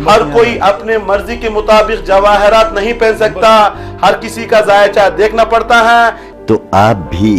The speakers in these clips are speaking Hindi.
हर कोई अपने मर्जी के मुताबिक जवाहरात नहीं पहन सकता, हर किसी का जायचा देखना पड़ता है। तो आप भी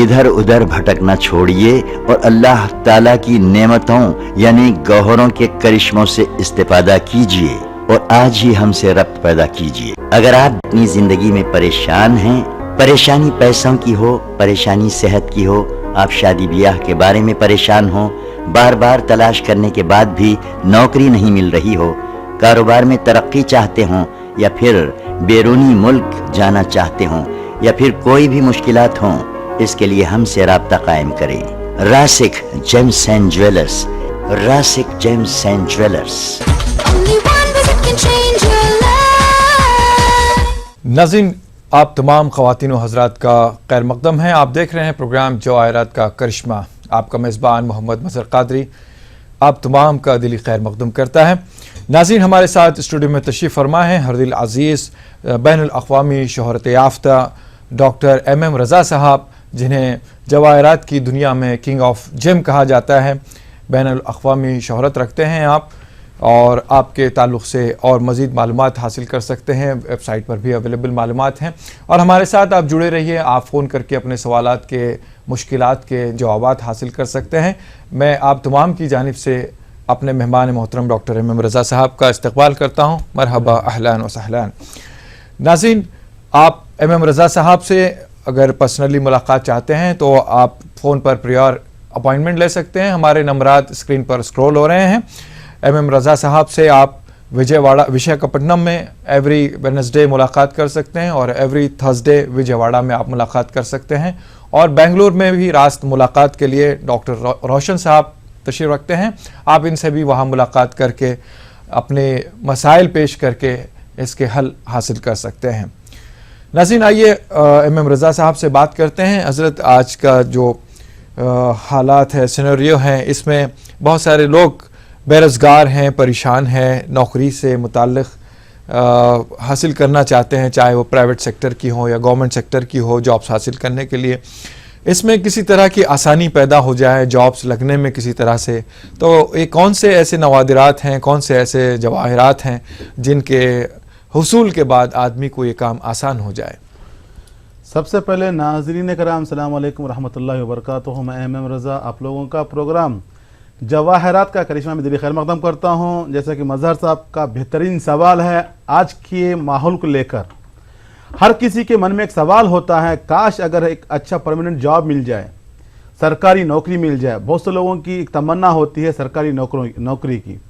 इधर उधर भटकना छोड़िए और अल्लाह ताला की नेमतों यानी गौहरों के करिश्मों से इस्तेफादा कीजिए और आज ही हमसे रब्त पैदा कीजिए। अगर आप अपनी जिंदगी में परेशान हैं, परेशानी पैसों की हो, परेशानी सेहत की हो, आप शादी ब्याह के बारे में परेशान हो, बार बार तलाश करने के बाद भी नौकरी नहीं मिल रही हो, कारोबार में तरक्की चाहते हो या फिर बैरूनी मुल्क जाना चाहते हो या फिर कोई भी मुश्किलात हों, इसके लिए हमसे राब्ता कायम करें। Rasik gems and jewellers, Rasik gems and jewellers. नाज़रीन, आप तमाम ख़वातीन व हज़रात का खैर मक़दम है। आप देख रहे हैं प्रोग्राम जवाहरात का करिश्मा। आपका मेज़बान मोहम्मद मज़हर क़ादरी आप तमाम का दिली खैर मक़दम करता है। नाज़रीन, हमारे साथ स्टूडियो में तशरीफ़ फरमा है हरदिल अज़ीज़ बैनुल अक़वामी शोहरत याफ्ता डॉक्टर MM रज़ा साहब, जिन्हें जवाहरात की दुनिया में किंग ऑफ जेम कहा जाता है। बैनुल अक़वामी शोहरत रखते हैं आप, और आपके ताल्लुक़ से और मज़ीद मालूमात हासिल कर सकते हैं। वेबसाइट पर भी अवेलेबल मालूमात हैं और हमारे साथ आप जुड़े रहिए। आप फ़ोन करके अपने सवालात के मुश्किलात के जवाबात हासिल कर सकते हैं। मैं आप तमाम की जानिब से अपने मेहमान मोहतरम डॉक्टर MM रज़ा साहब का इस्तक़बाल करता हूँ। मरहबा, अहलन व सहलन। नाज़रीन, आप MM रज़ा साहब से अगर पर्सनली मुलाकात चाहते हैं तो आप फ़ोन पर प्रायर अपॉइंटमेंट ले सकते हैं। हमारे नंबरात स्क्रीन पर स्क्रॉल हो रहे हैं। MM रज़ा साहब से आप विजयवाड़ा विशाखापट्टनम में एवरी वेडनेसडे मुलाकात कर सकते हैं और एवरी थर्सडे विजयवाड़ा में आप मुलाकात कर सकते हैं। और बेंगलुरु में भी रास्त मुलाकात के लिए डॉक्टर रोशन साहब तशरीफ़ रखते हैं। आप इनसे भी वहाँ मुलाकात करके अपने मसाइल पेश करके इसके हल हासिल कर सकते हैं। नाज़रीन, आइए MM रज़ा साहब से बात करते हैं। हज़रत, आज का जो हालात है, सिनेरियो है, इसमें बहुत सारे लोग बेरोज़गार हैं, परेशान हैं, नौकरी से मुताल्लिक़ हासिल करना चाहते हैं, चाहे वो प्राइवेट सेक्टर की हो या गवर्नमेंट सेक्टर की हो, जॉब्स हासिल करने के लिए इसमें किसी तरह की आसानी पैदा हो जाए जॉब्स लगने में किसी तरह से। तो ये कौन से ऐसे नवादिरात हैं, कौन से ऐसे जवाहिरात हैं जिनके हुसूल के बाद आदमी को ये काम आसान हो जाए? सबसे पहले नाज़रीन कराम, अस्सलाम वालेकुम रहमतुल्लाहि व बरकातुहू। मैं MM रज़ा आप लोगों का प्रोग्राम जवाहरात का करिश्मा में दिली खैर मक़दम करता हूँ। जैसा कि मज़हर साहब का बेहतरीन सवाल है, आज के माहौल को लेकर हर किसी के मन में एक सवाल होता है, काश अगर एक अच्छा परमानेंट जॉब मिल जाए, सरकारी नौकरी मिल जाए। बहुत से लोगों की एक तमन्ना होती है सरकारी नौकरी की,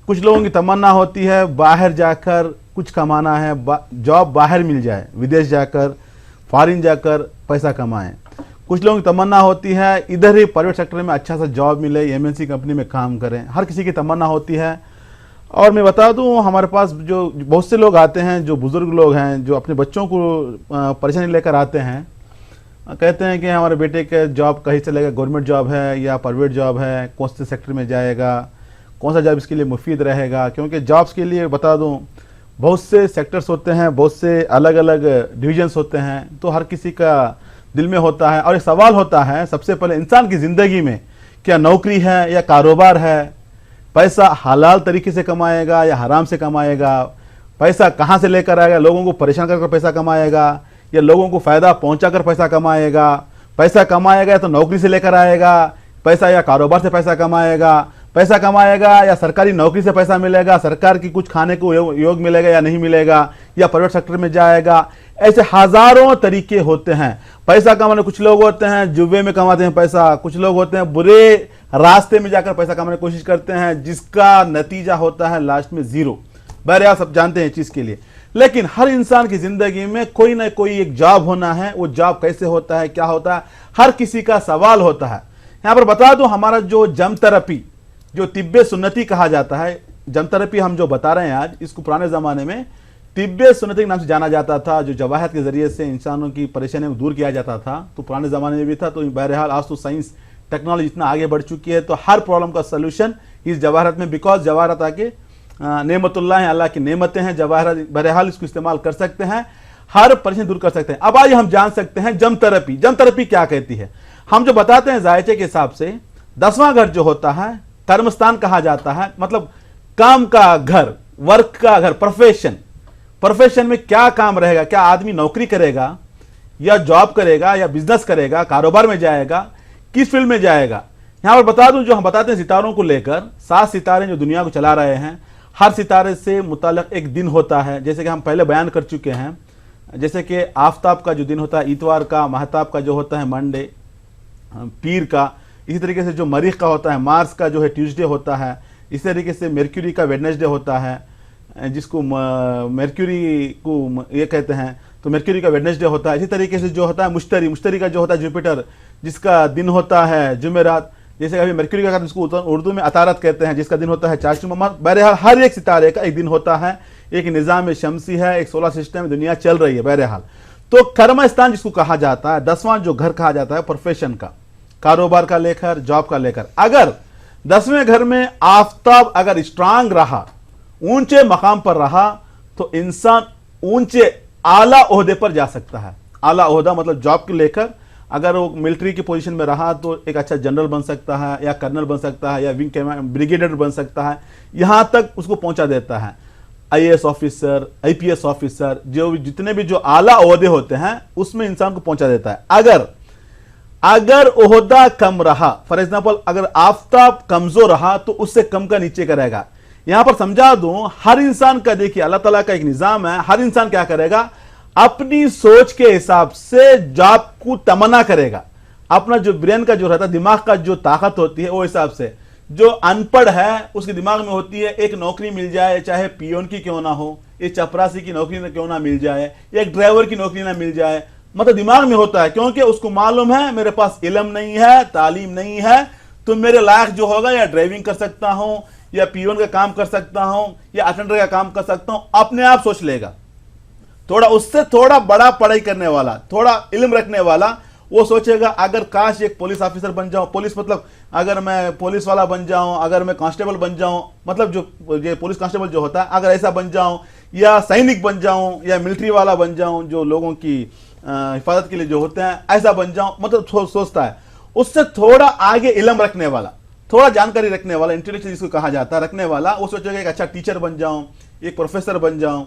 कुछ लोगों की तमन्ना होती है बाहर जाकर कुछ कमाना है, जॉब बाहर मिल जाए, विदेश जाकर फॉरेन जाकर पैसा कमाएं। कुछ लोगों की तमन्ना होती है इधर ही प्राइवेट सेक्टर में अच्छा सा जॉब मिले, MNC कंपनी में काम करें। हर किसी की तमन्ना होती है। और मैं बता दूं, हमारे पास जो बहुत से लोग आते हैं, जो बुज़ुर्ग लोग हैं, जो अपने बच्चों को परेशानी लेकर आते हैं, कहते हैं कि हमारे बेटे के जॉब कहीं चलेगा, गवर्नमेंट जॉब है या प्राइवेट जॉब है, कौन से सेक्टर में जाएगा, कौन सा जॉब इसके लिए मुफीद रहेगा। क्योंकि जॉब्स के लिए बता दूँ बहुत से सेक्टर्स होते हैं, बहुत से अलग अलग डिविजन्स होते हैं, तो हर किसी का दिल में होता है। और एक सवाल होता है सबसे पहले इंसान की ज़िंदगी में, क्या नौकरी है या कारोबार है, पैसा हलाल तरीके से कमाएगा या हराम से कमाएगा, पैसा कहाँ से लेकर आएगा, लोगों को परेशान कर पैसा कमाएगा या लोगों को फ़ायदा पहुँचा कर पैसा कमाएगा। पैसा कमाएगा तो नौकरी से लेकर आएगा पैसा या कारोबार से पैसा कमाएगा, पैसा कमाएगा या सरकारी नौकरी से पैसा मिलेगा, सरकार की कुछ खाने को योग मिलेगा या नहीं मिलेगा, या प्राइवेट सेक्टर में जाएगा। ऐसे हजारों तरीके होते हैं पैसा कमाने। कुछ लोग होते हैं जुए में कमाते हैं पैसा, कुछ लोग होते हैं बुरे रास्ते में जाकर पैसा कमाने की कोशिश करते हैं, जिसका नतीजा होता है लास्ट में जीरो। बहरहाल सब जानते हैं इस चीज के लिए। लेकिन हर इंसान की जिंदगी में कोई ना कोई एक जॉब होना है। वो जॉब कैसे होता है, क्या होता है, हर किसी का सवाल होता है। यहां पर बता दूं, हमारा जो जम थेरेपी, जो तिब्बे सुन्नती कहा जाता है, जम थेरेपी हम जो बता रहे हैं आज, इसको पुराने ज़माने में तिब्बे सुन्नती के नाम से जाना जाता था। जो जवाहरात के ज़रिए से इंसानों की परेशानियों को दूर किया जाता था, तो पुराने ज़माने में भी था। तो बहरहाल आज तो साइंस टेक्नोलॉजी इतना आगे बढ़ चुकी है, तो हर प्रॉब्लम का सोल्यूशन इस जवाहरात में, बिकॉज जवाहरात आके नेमतुल्लाह है, अल्लाह की नेमतें हैं। जवाहरात बहरहाल इसको इस्तेमाल कर सकते हैं, हर परेशानी दूर कर सकते हैं। अब आज हम जान सकते हैं जम थेरेपी। जम थेरेपी क्या कहती है, हम जो बताते हैं जायचे के हिसाब से 10वां घर जो होता है कर्मस्थान कहा जाता है, मतलब काम का घर, वर्क का अगर प्रोफेशन में क्या काम रहेगा, क्या आदमी नौकरी करेगा या जॉब करेगा या बिजनेस करेगा, कारोबार में जाएगा, किस फील्ड में जाएगा। यहां पर बता दूं, जो हम बताते हैं सितारों को लेकर, 7 सितारे जो दुनिया को चला रहे हैं, हर सितारे से मुताल्लिक एक दिन होता है, जैसे कि हम पहले बयान कर चुके हैं। जैसे कि आफताब का जो दिन होता है इतवार का, महताब का जो होता है मंडे, पीर का, इसी तरीके से जो मरीख का होता है मार्स का जो है ट्यूसडे होता है, इसी तरीके से मर्क्यूरी का वेडनेसडे होता है, जिसको मर्क्यूरी को ये कहते हैं, तो मर्क्यूरी का वेडनेसडे होता है। इसी तरीके से जो होता है मुश्तरी का जो होता है जुपिटर, जिसका दिन होता है जुमेरात। जैसे अभी मर्क्यूरी का जिसको उर्दू में अतारत कहते हैं, जिसका दिन होता है चाशुमा। बहरहाल हर एक सितारे का एक दिन होता है, एक निज़ाम शमसी है, एक सोलर सिस्टम में दुनिया चल रही है। बहरहाल तो कर्मस्थान जिसको कहा जाता है, 10वां जो घर कहा जाता है प्रोफेशन का, कारोबार का लेकर, जॉब का लेकर, अगर 10वें घर में आफताब अगर स्ट्रांग रहा, ऊंचे मकाम पर रहा, तो इंसान ऊंचे आला ओहदे पर जा सकता है। आला ओहदा मतलब जॉब को लेकर, अगर वो मिलिट्री की पोजीशन में रहा तो एक अच्छा जनरल बन सकता है, या कर्नल बन सकता है, या विंग ब्रिगेडियर बन सकता है, यहां तक उसको पहुंचा देता है। आईएएस ऑफिसर, आईपीएस ऑफिसर, जो जितने भी जो आला ओहदे होते हैं उसमें इंसान को पहुंचा देता है। अगर ओहदा कम रहा, फॉर एग्जाम्पल अगर आफताब कमजोर रहा, तो उससे कम का नीचे करेगा। यहां पर समझा दूं, हर इंसान का देखिए अल्लाह ताला का एक निजाम है, हर इंसान क्या करेगा, अपनी सोच के हिसाब से जॉब को तमन्ना करेगा। अपना जो ब्रेन का जो रहता है, दिमाग का जो ताकत होती है, वो हिसाब से जो अनपढ़ है उसके दिमाग में होती है एक नौकरी मिल जाए, चाहे पियोन की क्यों ना हो, एक चपरासी की नौकरी ना क्यों ना मिल जाए, एक ड्राइवर की नौकरी ना मिल जाए, मतलब दिमाग में होता है, क्योंकि उसको मालूम है मेरे पास इल्म नहीं है, तालीम नहीं है, तो मेरे लायक जो होगा या ड्राइविंग कर सकता हूं, या पियोन का काम कर सकता हूं, या अटेंडर का काम कर सकता हूं। अपने आप सोच लेगा। थोड़ा उससे थोड़ा बड़ा पढ़ाई करने वाला, थोड़ा इल्म रखने वाला, वो सोचेगा अगर काश एक पुलिस ऑफिसर बन जाऊं, पुलिस मतलब अगर मैं पुलिस वाला बन जाऊं, अगर मैं कांस्टेबल बन जाऊं, मतलब जो ये पुलिस कांस्टेबल जो होता है, अगर ऐसा बन जाऊं, या सैनिक बन जाऊं, या मिलिट्री वाला बन जाऊं, जो लोगों की हिफाजत के लिए जो होते हैं, ऐसा बन जाऊं, मतलब सोचता है। उससे थोड़ा आगे इल्म रखने वाला, थोड़ा जानकारी रखने वाला, इंटेलेक्चुअल जिसको कहा जाता है, रखने वाला, वो सोचेगा एक अच्छा टीचर बन जाऊं, एक प्रोफेसर बन जाऊं।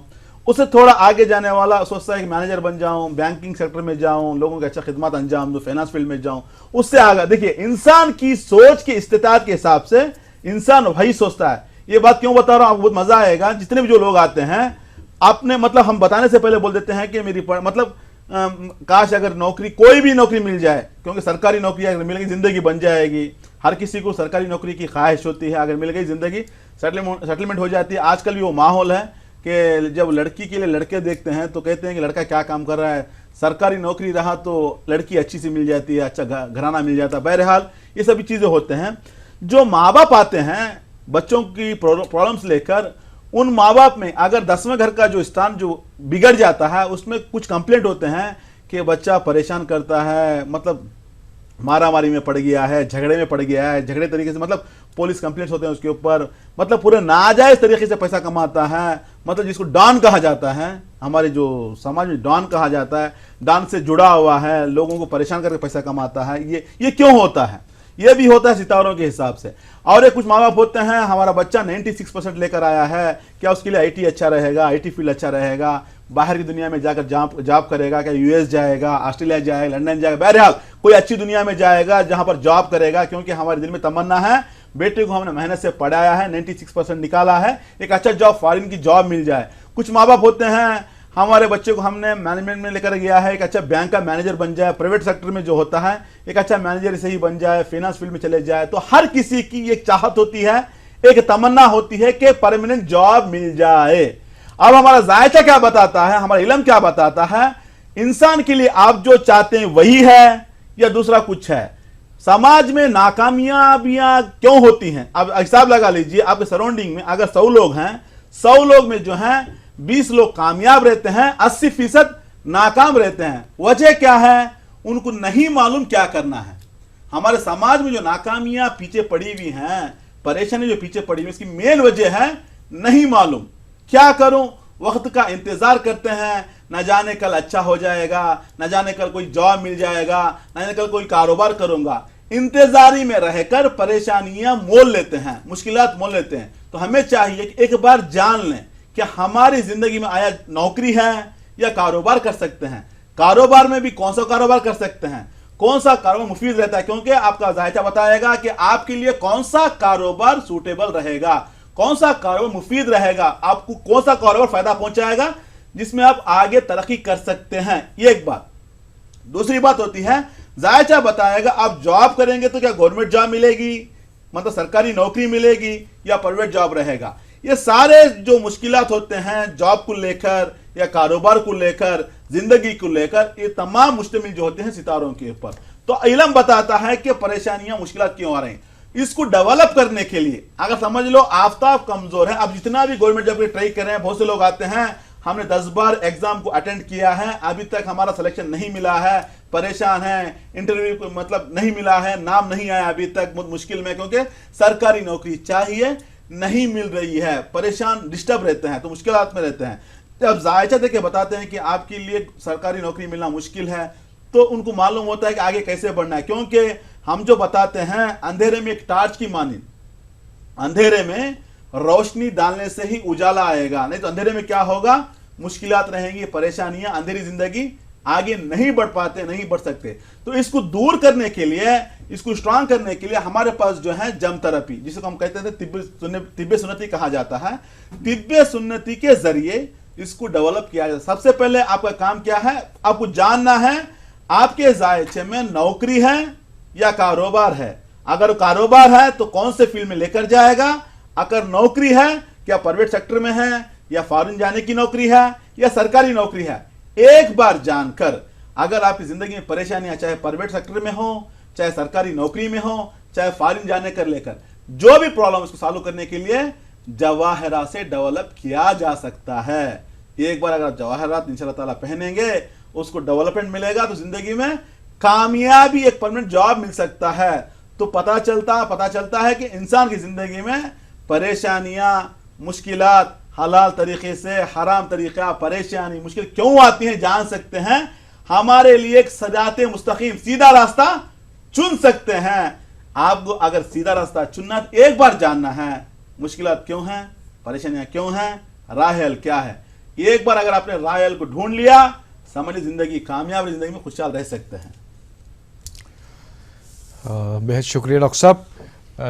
उससे थोड़ा आगे जाने वाला सोचता है कि मैनेजर बन जाऊं, बैंकिंग सेक्टर में जाऊं, लोगों की अच्छा खिदमत अंजाम दूं, फाइनेंस फील्ड में जाऊं। उससे आगे देखिए, इंसान की सोच की इस्तिताअत के हिसाब से इंसान वही सोचता है। ये बात क्यों बता रहा हूं, आपको बहुत मजा आएगा। जितने भी जो लोग आते हैं, आपने मतलब हम बताने से पहले बोल देते हैं कि मेरी मतलब काश अगर नौकरी, कोई भी नौकरी मिल जाए, क्योंकि सरकारी नौकरी अगर मिल गई जिंदगी बन जाएगी। हर किसी को सरकारी नौकरी की ख्वाहिश होती है, अगर मिल गई जिंदगी सेटलमेंट हो जाती है। आजकल भी वो माहौल है कि जब लड़की के लिए लड़के देखते हैं तो कहते हैं कि लड़का क्या काम कर रहा है, सरकारी नौकरी रहा तो लड़की अच्छी सी मिल जाती है, अच्छा घराना मिल जाता है। बहरहाल ये सभी चीज़ें होते हैं। जो माँ बाप आते हैं बच्चों की प्रॉब्लम्स लेकर, उन माँ बाप में अगर 10वें घर का जो स्थान जो बिगड़ जाता है, उसमें कुछ कंप्लेंट होते हैं कि बच्चा परेशान करता है, मतलब मारामारी में पड़ गया है, झगड़े में पड़ गया है, झगड़े तरीके से, मतलब पुलिस कंप्लेंट्स होते हैं उसके ऊपर, मतलब पूरे नाजायज तरीके से पैसा कमाता है, मतलब जिसको डॉन कहा जाता है, हमारे जो समाज में डॉन कहा जाता है, डॉन से जुड़ा हुआ है, लोगों को परेशान करके पैसा कमाता है। ये क्यों होता है? ये भी होता है सितारों के हिसाब से। और एक कुछ माँ बाप होते हैं, हमारा बच्चा 96% लेकर आया है, क्या उसके लिए आईटी अच्छा रहेगा, आईटी फील्ड अच्छा रहेगा, बाहर की दुनिया में जाकर जॉब करेगा, क्या यूएस जाएगा, ऑस्ट्रेलिया जाएगा, लंदन जाएगा, बहरहाल कोई अच्छी दुनिया में जाएगा जहां पर जॉब करेगा, क्योंकि हमारे दिल में तमन्ना है बेटे को हमने मेहनत से पढ़ाया है, 96% निकाला है, एक अच्छा जॉब, फॉरेन की जॉब मिल जाए। कुछ माँ बाप होते हैं, हमारे बच्चे को हमने मैनेजमेंट में लेकर गया है, एक अच्छा बैंक का मैनेजर बन जाए, प्राइवेट सेक्टर में जो होता है एक अच्छा मैनेजर से ही बन जाए, फाइनेंस फील्ड में चले जाए। तो हर किसी की एक चाहत होती है, एक तमन्ना होती है कि परमानेंट जॉब मिल जाए। अब हमारा जायका क्या बताता है, हमारा इल्म क्या बताता है, इंसान के लिए आप जो चाहते हैं वही है या दूसरा कुछ है? समाज में नाकामयाबियां क्यों होती हैं? अब हिसाब लगा लीजिए, आपके सराउंडिंग में अगर 100 लोग हैं, 100 लोग में जो हैं 20 लोग कामयाब रहते हैं, 80% नाकाम रहते हैं। वजह क्या है? उनको नहीं मालूम क्या करना है। हमारे समाज में जो नाकामियां पीछे पड़ी हुई हैं, परेशानी जो पीछे पड़ी हुई, इसकी मेन वजह है नहीं मालूम क्या करूं। वक्त का इंतजार करते हैं, न जाने कल अच्छा हो जाएगा, न जाने कल कोई जॉब मिल जाएगा, न जाने कल कोई कारोबार करूंगा। इंतजारी में रहकर परेशानियां मोल लेते हैं, मुश्किलात मोल लेते हैं। तो हमें चाहिए कि एक बार जान लें कि हमारी जिंदगी में आया नौकरी है या कारोबार कर सकते हैं, कारोबार में भी कौन सा कारोबार कर सकते हैं, कौन सा कारोबार मुफीद रहता है, क्योंकि आपका जायचा बताएगा कि आपके लिए कौन सा कारोबार सूटेबल रहेगा, कौन सा कारोबार मुफीद रहेगा, आपको कौन सा कारोबार फायदा पहुंचाएगा जिसमें आप आगे तरक्की कर सकते हैं। ये एक बात। दूसरी बात होती है, जायचा बताएगा आप जॉब करेंगे तो क्या गवर्नमेंट जॉब मिलेगी, मतलब सरकारी नौकरी मिलेगी या प्राइवेट जॉब रहेगा। ये सारे जो मुश्किलात होते हैं जॉब को लेकर या कारोबार को लेकर, जिंदगी को लेकर, ये तमाम मुश्तमिल जो होते हैं सितारों के ऊपर। तो इल्म बताता है कि परेशानियां मुश्किलात क्यों आ रही हैं। इसको डेवलप करने के लिए अगर समझ लो आफ्ताब कमजोर है, अब जितना भी गवर्नमेंट जॉब की ट्राई कर रहे हैं, बहुत से लोग आते हैं, हमने 10 बार एग्जाम को अटेंड किया है, अभी तक हमारा सिलेक्शन नहीं मिला है, परेशान है, इंटरव्यू मतलब नहीं मिला है, नाम नहीं आया अभी तक, बहुत मुश्किल में, क्योंकि सरकारी नौकरी चाहिए, नहीं मिल रही है, परेशान डिस्टर्ब रहते हैं, तो मुश्किलात में रहते हैं। जब जायचा देके बताते हैं कि आपके लिए सरकारी नौकरी मिलना मुश्किल है, तो उनको मालूम होता है कि आगे कैसे बढ़ना है, क्योंकि हम जो बताते हैं अंधेरे में एक टार्च की मानी, अंधेरे में रोशनी डालने से ही उजाला आएगा, नहीं तो अंधेरे में क्या होगा, मुश्किलात रहेंगी, परेशानियां, अंधेरी जिंदगी, आगे नहीं बढ़ पाते, नहीं बढ़ सकते। तो इसको दूर करने के लिए, इसको स्ट्रांग करने के लिए हमारे पास जो है जम थेरेपी, जिसको हम कहते थे तिब्बे सुन्नती कहा जाता है, तिब्बे सुन्नती के जरिए इसको डेवलप किया जाए। सबसे पहले आपका काम क्या है, आपको जानना है आपके जायचे में नौकरी है या कारोबार है। अगर कारोबार है तो कौन से फील्ड में लेकर जाएगा, अगर नौकरी है क्या प्राइवेट सेक्टर में है या फॉरेन जाने की नौकरी है या सरकारी नौकरी है। एक बार जानकर अगर आपकी जिंदगी में परेशानियां चाहे प्राइवेट सेक्टर में हो, चाहे सरकारी नौकरी में हो, चाहे फॉरेन जाने कर लेकर, जो भी प्रॉब्लम इसको सॉल्व करने के लिए जवाहरात से डेवलप किया जा सकता है। एक बार अगर आप जवाहरात इंशाअल्लाह ताला पहनेंगे, उसको डेवलपमेंट मिलेगा, तो जिंदगी में कामयाबी, एक परमानेंट जॉब मिल सकता है। तो पता चलता है कि इंसान की जिंदगी में परेशानियां, मुश्किलात, हलाल तरीके से हराम तरीका, परेशानी, मुश्किल क्यों आती है, जान सकते हैं। हमारे लिए एक सजाते मुस्तकीम सीधा रास्ता चुन सकते हैं। आपको अगर सीधा रास्ता चुनना, एक बार जानना है मुश्किलात क्यों हैं, परेशानियां क्यों हैं, राह हल क्या है। एक बार अगर आपने राह हल को ढूंढ लिया, समझ जिंदगी कामयाब, जिंदगी में खुशहाल रह सकते हैं। बेहद शुक्रिया डॉक्टर साहब।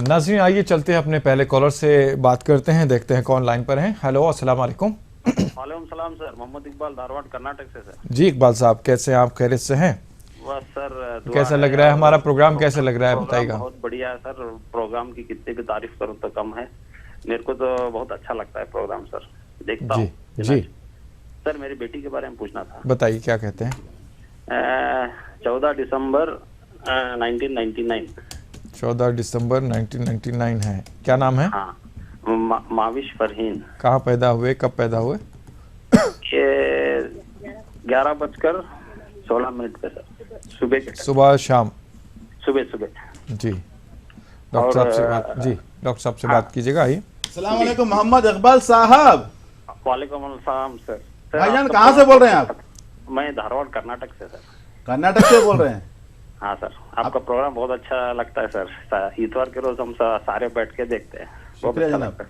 नाज़रीन, आइए चलते हैं अपने पहले कॉलर से बात करते हैं, देखते हैं कौन लाइन पर हैं। हेलो, अस्सलाम वालेकुम। वालेकुम सलाम सर, मोहम्मद इकबाल, धारवाड़, कर्नाटक से सर। जी इकबाल साहब, कैसे हैं आप, खैरियत से हैं? बस सर, कैसा लग रहा है हमारा प्रोग्राम, कैसे लग रहा है बताइएगा। बहुत बढ़िया है सर, प्रोग्राम की कितनी भी तारीफ करूं तो कम है। मेरे को तो बहुत अच्छा लगता है प्रोग्राम सर, देखता हूँ। जी सर, मेरी बेटी के बारे में पूछना था। बताइए क्या कहते हैं। 14 दिसंबर 1999। 14 दिसंबर 1999 है। क्या नाम है? हाँ, माविश फरहीन। कहाँ पैदा हुए, कब पैदा हुए? ये 11:16 पे सर, सुबह के, सुबह शाम? सुबह। जी डॉक्टर साहब से बात, जी डॉक्टर साहब से बात कीजिएगा। आइए। अस्सलाम वालेकुम मोहम्मद इकबाल साहब। वालेकुम अस्सलाम सर। भाईजान कहाँ से बोल रहे हैं आप? मैं धारवाड़, कर्नाटक से सर। कर्नाटक से बोल रहे हैं? हाँ सर, आपका प्रोग्राम बहुत अच्छा लगता है सर। इतवार के रोज हम सारे बैठ के देखते हैं। शुक्रिया जनाब,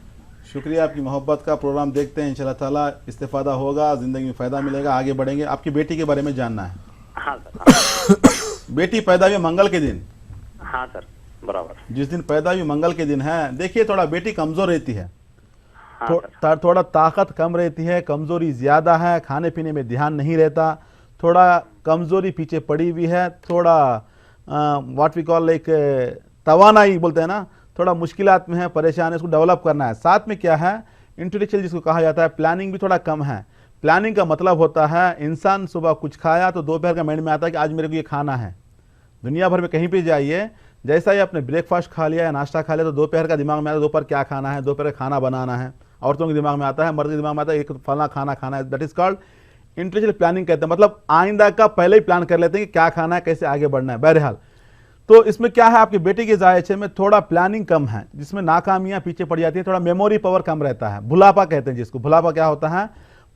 शुक्रिया आपकी मोहब्बत का। प्रोग्राम देखते हैं, इंशाल्लाह ताला इस्तेफादा होगा, जिंदगी में फायदा मिलेगा, आगे बढ़ेंगे। आपकी बेटी के बारे में जानना है। हाँ सर। बेटी पैदा हुई मंगल के दिन? हाँ सर, बराबर। जिस दिन पैदा हुई मंगल के दिन है। देखिए थोड़ा बेटी कमजोर रहती है, थोड़ा ताकत कम रहती है, कमजोरी ज्यादा है, खाने पीने में ध्यान नहीं रहता, थोड़ा कमजोरी पीछे पड़ी हुई है, थोड़ा व्हाट वी कॉल लाइक तवानाई बोलते हैं ना, थोड़ा मुश्किलात में है, परेशान है, इसको डेवलप करना है। साथ में क्या है, इंटेलेक्चुअल जिसको कहा जाता है, प्लानिंग भी थोड़ा कम है। प्लानिंग का मतलब होता है इंसान सुबह कुछ खाया तो दोपहर का माइंड में आता है कि आज मेरे को ये खाना है। दुनिया भर में कहीं पे जाइए, जैसा ही आपने ब्रेकफास्ट खा लिया या नाश्ता खा लिया तो दोपहर का दिमाग में आता है दोपहर क्या खाना है, दोपहर का खाना बनाना है। औरतों के दिमाग में आता है, मर्द के दिमाग में आता है एक फलाना खाना खाना है। That is called intellectual planning कहते हैं। मतलब आइंदा का पहले ही प्लान कर लेते हैं कि क्या खाना है, कैसे आगे बढ़ना है। बहरहाल तो इसमें क्या है, आपकी बेटी के जायचे में थोड़ा प्लानिंग कम है, जिसमें नाकामियां पीछे पड़ जाती हैं, थोड़ा मेमोरी पावर कम रहता है। भुलापा कहते हैं जिसको। भुलापा क्या होता है,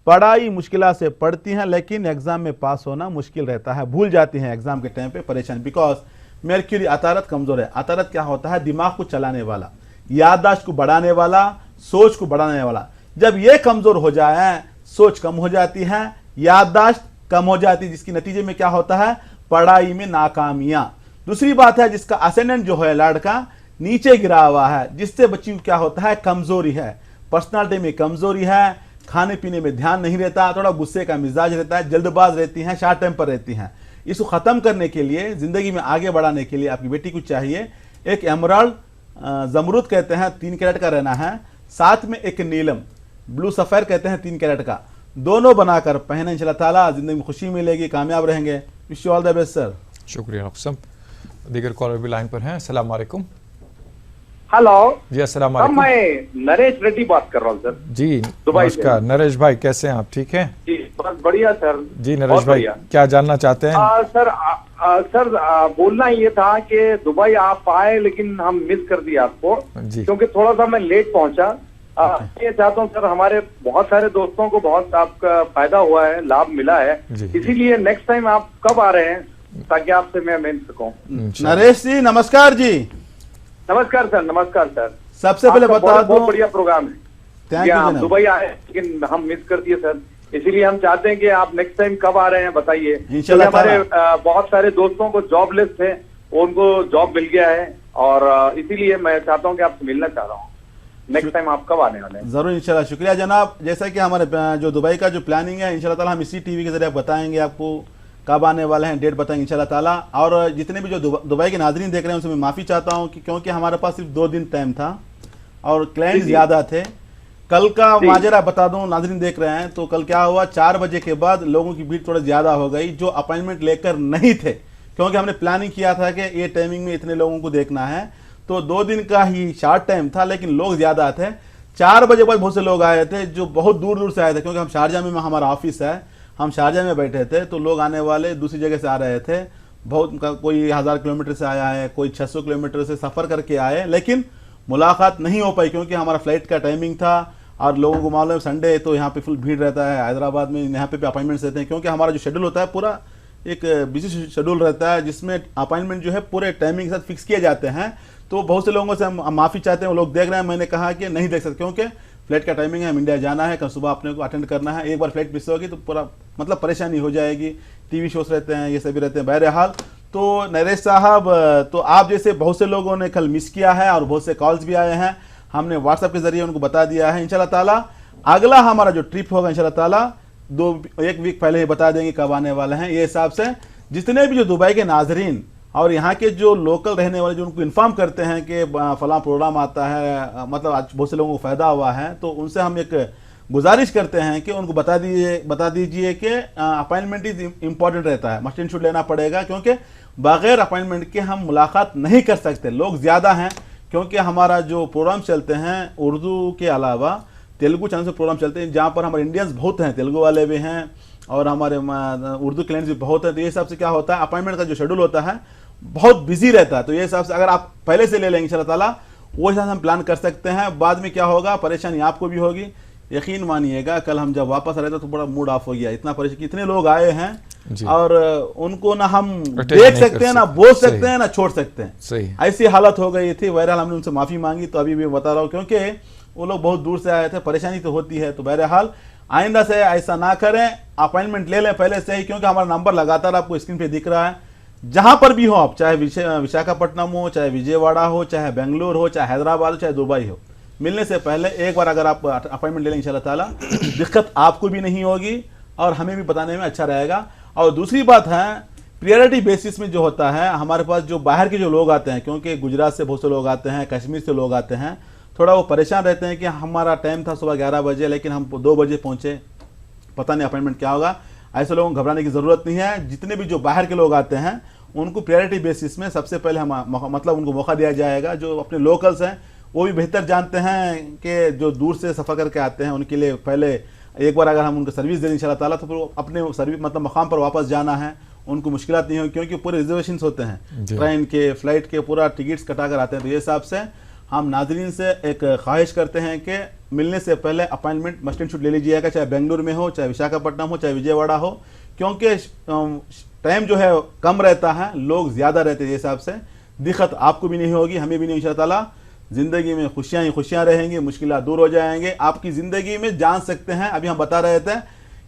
पढ़ाई मुश्किल से पढ़ती हैं लेकिन एग्जाम में पास होना मुश्किल रहता है, भूल जाती हैं एग्जाम के टाइम पे, परेशान। बिकॉज मर्क्यूरी अतारत कमजोर है। अतारत क्या होता है, दिमाग को चलाने वाला, याददाश्त को बढ़ाने वाला, सोच को बढ़ाने वाला। जब ये कमजोर हो जाए, सोच कम हो जाती है, याददाश्त कम हो जाती है, जिसकी नतीजे में क्या होता है, पढ़ाई में नाकामियां। दूसरी बात है, जिसका असेंडेंट जो है लड़का नीचे गिरा हुआ है, जिससे बच्ची को क्या होता है, कमजोरी है, पर्सनालिटी में कमजोरी है, खाने पीने में ध्यान नहीं रहता, थोड़ा गुस्से का मिजाज रहता है, जल्दबाज रहती हैं, शार्ट टेम्पर रहती हैं। इसको ख़त्म करने के लिए, ज़िंदगी में आगे बढ़ाने के लिए आपकी बेटी को चाहिए एक एमराल्ड, जमरूद कहते हैं 3 कैरेट का रहना है, साथ में एक नीलम ब्लू सफ़ेर कहते हैं 3 कैरेट का, दोनों बनाकर पहने, इंशाल्लाह ताला ज़िंदगी में खुशी मिलेगी, कामयाब रहेंगे। Wish you all the best sir. शुक्रिया डॉक्टर साहब। दीगर कॉलर भी लाइन पर हैं। अस्सलाम वालेकुम। हेलो जी अस्सलाम सर, वालेकुम। मैं नरेश रेड्डी बात कर रहा हूँ सर। जी दुबई से। नमस्कार नरेश भाई, कैसे हैं आप? ठीक हैं जी बस बढ़िया सर। जी। नरेश बहुत भाई बढ़िया। क्या जानना चाहते हैं? सर बोलना ये था कि दुबई आप आए लेकिन हम मिस कर दिए आपको, जी। क्योंकि थोड़ा सा मैं लेट पहुंचा। ये चाहता हूँ सर, हमारे बहुत सारे दोस्तों को बहुत आपका फायदा हुआ है, लाभ मिला है, जी। इसीलिए नेक्स्ट टाइम आप कब आ रहे हैं ताकि आपसे मैं मिल सकूं। नरेश जी नमस्कार जी। नमस्कार सर। नमस्कार सर। सबसे पहले आपका बता बहुत दूं, बढ़िया प्रोग्राम है। थैंक जी यू हाँ, हम जनाब। दुबई आए लेकिन हम मिस कर दिए सर, इसीलिए हम चाहते हैं कि आप नेक्स्ट टाइम कब आ रहे हैं बताइए। इंशाल्लाह क्योंकि हमारे बहुत सारे दोस्तों को जॉबलेस थे, उनको जॉब मिल गया है, और इसीलिए मैं चाहता हूँ कि आपसे मिलना चाह रहा हूँ। नेक्स्ट टाइम आप कब आने वाले हैं? जरूर इंशाल्लाह। शुक्रिया जनाब। जैसा कि हमारे जो दुबई का जो प्लानिंग है, इंशाल्लाह ताला हम इसी टीवी के जरिए बताएंगे आपको कब आने वाले हैं, डेट बताएंगे इंशाल्लाह ताला। और जितने भी जो दुबई के नाज़रीन देख रहे हैं उनसे मैं माफ़ी चाहता हूँ कि क्योंकि हमारे पास सिर्फ 2 दिन टाइम था और क्लाइंट ज़्यादा थे। कल का माजरा बता दूं, नाज़रीन देख रहे हैं, तो कल क्या हुआ, 4 बजे के बाद लोगों की भीड़ थोड़ा ज़्यादा हो गई जो अपॉइंटमेंट लेकर नहीं थे, क्योंकि हमने प्लानिंग किया था कि ये टाइमिंग में इतने लोगों को देखना है। तो 2 दिन का ही शार्ट टाइम था, लेकिन लोग ज़्यादा थे। 4 बजे बाद बहुत से लोग आए थे जो बहुत दूर दूर से आए थे, क्योंकि हम शारजा में हमारा ऑफिस है, हम शारजा में बैठे थे, तो लोग आने वाले दूसरी जगह से आ रहे थे। बहुत कोई 1000 किलोमीटर से आया है, कोई 600 किलोमीटर से सफ़र करके आए, लेकिन मुलाकात नहीं हो पाई क्योंकि हमारा फ्लाइट का टाइमिंग था। और लोगों को मालूम है संडे तो यहाँ पे फुल भीड़ रहता है, हैदराबाद में यहाँ पे अपॉइंटमेंट्स रहते हैं, क्योंकि हमारा जो शेड्यूल होता है पूरा एक बिजी शेड्यूल रहता है, जिसमें अपॉइंटमेंट जो है पूरे टाइमिंग के साथ फिक्स किए जाते हैं। तो बहुत से लोगों से हम माफ़ी चाहते हैं, वो लोग देख रहे हैं, मैंने कहा कि नहीं देख सकते क्योंकि फ्लाइट का टाइमिंग है, हम इंडिया जाना है, कल सुबह अपने को अटेंड करना है। एक बार फ्लाइट मिस होगी तो पूरा मतलब परेशानी हो जाएगी, टीवी शोज रहते हैं, ये सभी रहते हैं। बहरहाल तो नरेश साहब, तो आप जैसे बहुत से लोगों ने कल मिस किया है और बहुत से कॉल्स भी आए हैं, हमने व्हाट्सएप के जरिए उनको बता दिया है। इंशाल्लाह ताला अगला हमारा जो ट्रिप होगा इंशाल्लाह ताला 1 वीक पहले ही बता देंगे कब आने वाले हैं। ये हिसाब से जितने भी जो दुबई के नाजरीन और यहाँ के जो लोकल रहने वाले जो उनको इन्फॉर्म करते हैं कि फलां प्रोग्राम आता है, मतलब आज बहुत से लोगों को फ़ायदा हुआ है, तो उनसे हम एक गुजारिश करते हैं कि उनको बता दीजिए कि अपॉइंटमेंट इज इम्पॉर्टेंट रहता है, मस्ट एंड शुड लेना पड़ेगा, क्योंकि बगैर अपॉइंटमेंट के हम मुलाकात नहीं कर सकते। लोग ज़्यादा हैं, क्योंकि हमारा जो प्रोग्राम चलते हैं उर्दू के अलावा तेलुगु चैनल से प्रोग्राम चलते हैं, जहाँ पर हमारे इंडियंस बहुत हैं, तेलुगु वाले भी हैं और हमारे उर्दू क्लाइंट्स भी बहुत हैं। तो ये हिसाब से क्या होता है, अपॉइंटमेंट का जो शेड्यूल होता है बहुत बिजी रहता है। तो ये हिसाब से अगर आप पहले से ले लेंगे इंशाल्लाह ताला, वो हिसाब से हम प्लान कर सकते हैं। बाद में क्या होगा, परेशानी आपको भी होगी। यकीन मानिएगा कल हम जब वापस आ रहे थे तो बड़ा मूड ऑफ हो गया, इतना परेशान, इतने लोग आए हैं और उनको ना हम देख सकते हैं, ना बोल सकते हैं, ना छोड़ सकते हैं। सही ऐसी हालत हो गई थी। बहरहाल हमने उनसे माफ़ी मांगी, तो अभी भी बता रहा हूँ, क्योंकि वो लोग बहुत दूर से आए थे, परेशानी तो होती है। तो बहरहाल आइंदा से ऐसा ना करें, अपॉइंटमेंट ले लें पहले से ही, क्योंकि हमारा नंबर लगातार आपको स्क्रीन पे दिख रहा है। जहां पर भी हो आप, चाहे विशाखापट्टनम हो, चाहे विजयवाड़ा हो, चाहे बेंगलुरु हो, चाहे हैदराबाद हो, चाहे दुबई हो, मिलने से पहले एक बार अगर आप अपॉइंटमेंट ले लें इंशाल्लाह ताला, दिक्कत आपको भी नहीं होगी और हमें भी बताने में अच्छा रहेगा। और दूसरी बात है, प्रायोरिटी बेसिस में जो होता है, हमारे पास जो बाहर के जो लोग आते हैं, क्योंकि गुजरात से बहुत से लोग आते हैं, कश्मीर से लोग आते हैं, थोड़ा वो परेशान रहते हैं कि हमारा टाइम था सुबह 11 बजे, लेकिन हम 2 बजे पहुंचे, पता नहीं अपॉइंटमेंट क्या होगा। ऐसे लोगों को घबराने की ज़रूरत नहीं है। जितने भी जो बाहर के लोग आते हैं उनको प्रायोरिटी बेसिस में सबसे पहले हम मतलब उनको मौका दिया जाएगा। जो अपने लोकल्स हैं वो भी बेहतर जानते हैं कि जो दूर से सफ़र करके आते हैं उनके लिए पहले एक बार अगर हम उनको सर्विस दें इंशाल्लाह ताला, तो फिर अपने सर्विस मतलब मकाम पर वापस जाना है, उनको मुश्किलात नहीं होगी, क्योंकि पूरे रिजर्वेशन होते हैं, ट्रेन के, फ्लाइट के, पूरा टिकट्स कटा कर आते हैं। तो ये हिसाब से हम नाजरीन से एक ख्वाहिश करते हैं कि मिलने से पहले अपॉइंटमेंट मस्ट एंड शुड ले लीजिएगा, चाहे बेंगलुरु में हो, चाहे विशाखापट्टनम हो, चाहे विजयवाड़ा हो, क्योंकि टाइम जो है कम रहता है, लोग ज़्यादा रहते हैं। इस हिसाब से दिक्कत आपको भी नहीं होगी, हमें भी नहीं इंशाल्लाह ताला। ज़िंदगी में खुशियाँ ही खुशियाँ रहेंगी, मुश्किलात दूर हो जाएंगे, आपकी ज़िंदगी में जान सकते हैं। अभी हम बता रहे थे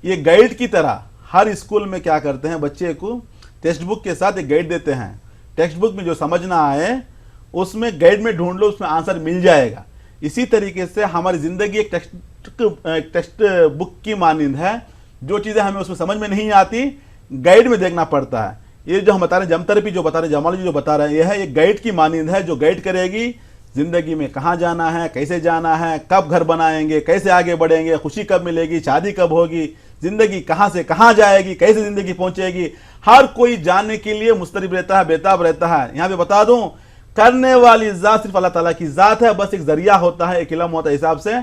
ये गाइड की तरह हर स्कूल में क्या करते हैं, बच्चे को टेक्स्ट बुक के साथ एक गाइड देते हैं। टेक्स्ट बुक में जो समझ ना आए उसमें गाइड में ढूंढ लो, उसमें आंसर मिल जाएगा। इसी तरीके से हमारी ज़िंदगी एक टेक्स्ट बुक की मानिंद है। जो चीज़ें हमें उसमें समझ में नहीं आती गाइड में देखना पड़ता है। ये जो हम बता रहे हैं, जमतरपी जो बता रहे हैं, जमाल जी जो बता रहे हैं, यह है एक गाइड की मानिंद है जो गाइड करेगी ज़िंदगी में कहाँ जाना है, कैसे जाना है, कब घर बनाएंगे, कैसे आगे बढ़ेंगे, खुशी कब मिलेगी, शादी कब होगी, ज़िंदगी कहाँ से कहाँ जाएगी, कैसे ज़िंदगी पहुँचेगी। हर कोई जानने के लिए मुस्तरिब रहता है, बेताब रहता है। यहाँ पे बता दूँ, करने वाली ज़ात सिर्फ अल्लाह ताला की ज़ात है, बस एक जरिया होता है, एक इल्म होता है। हिसाब से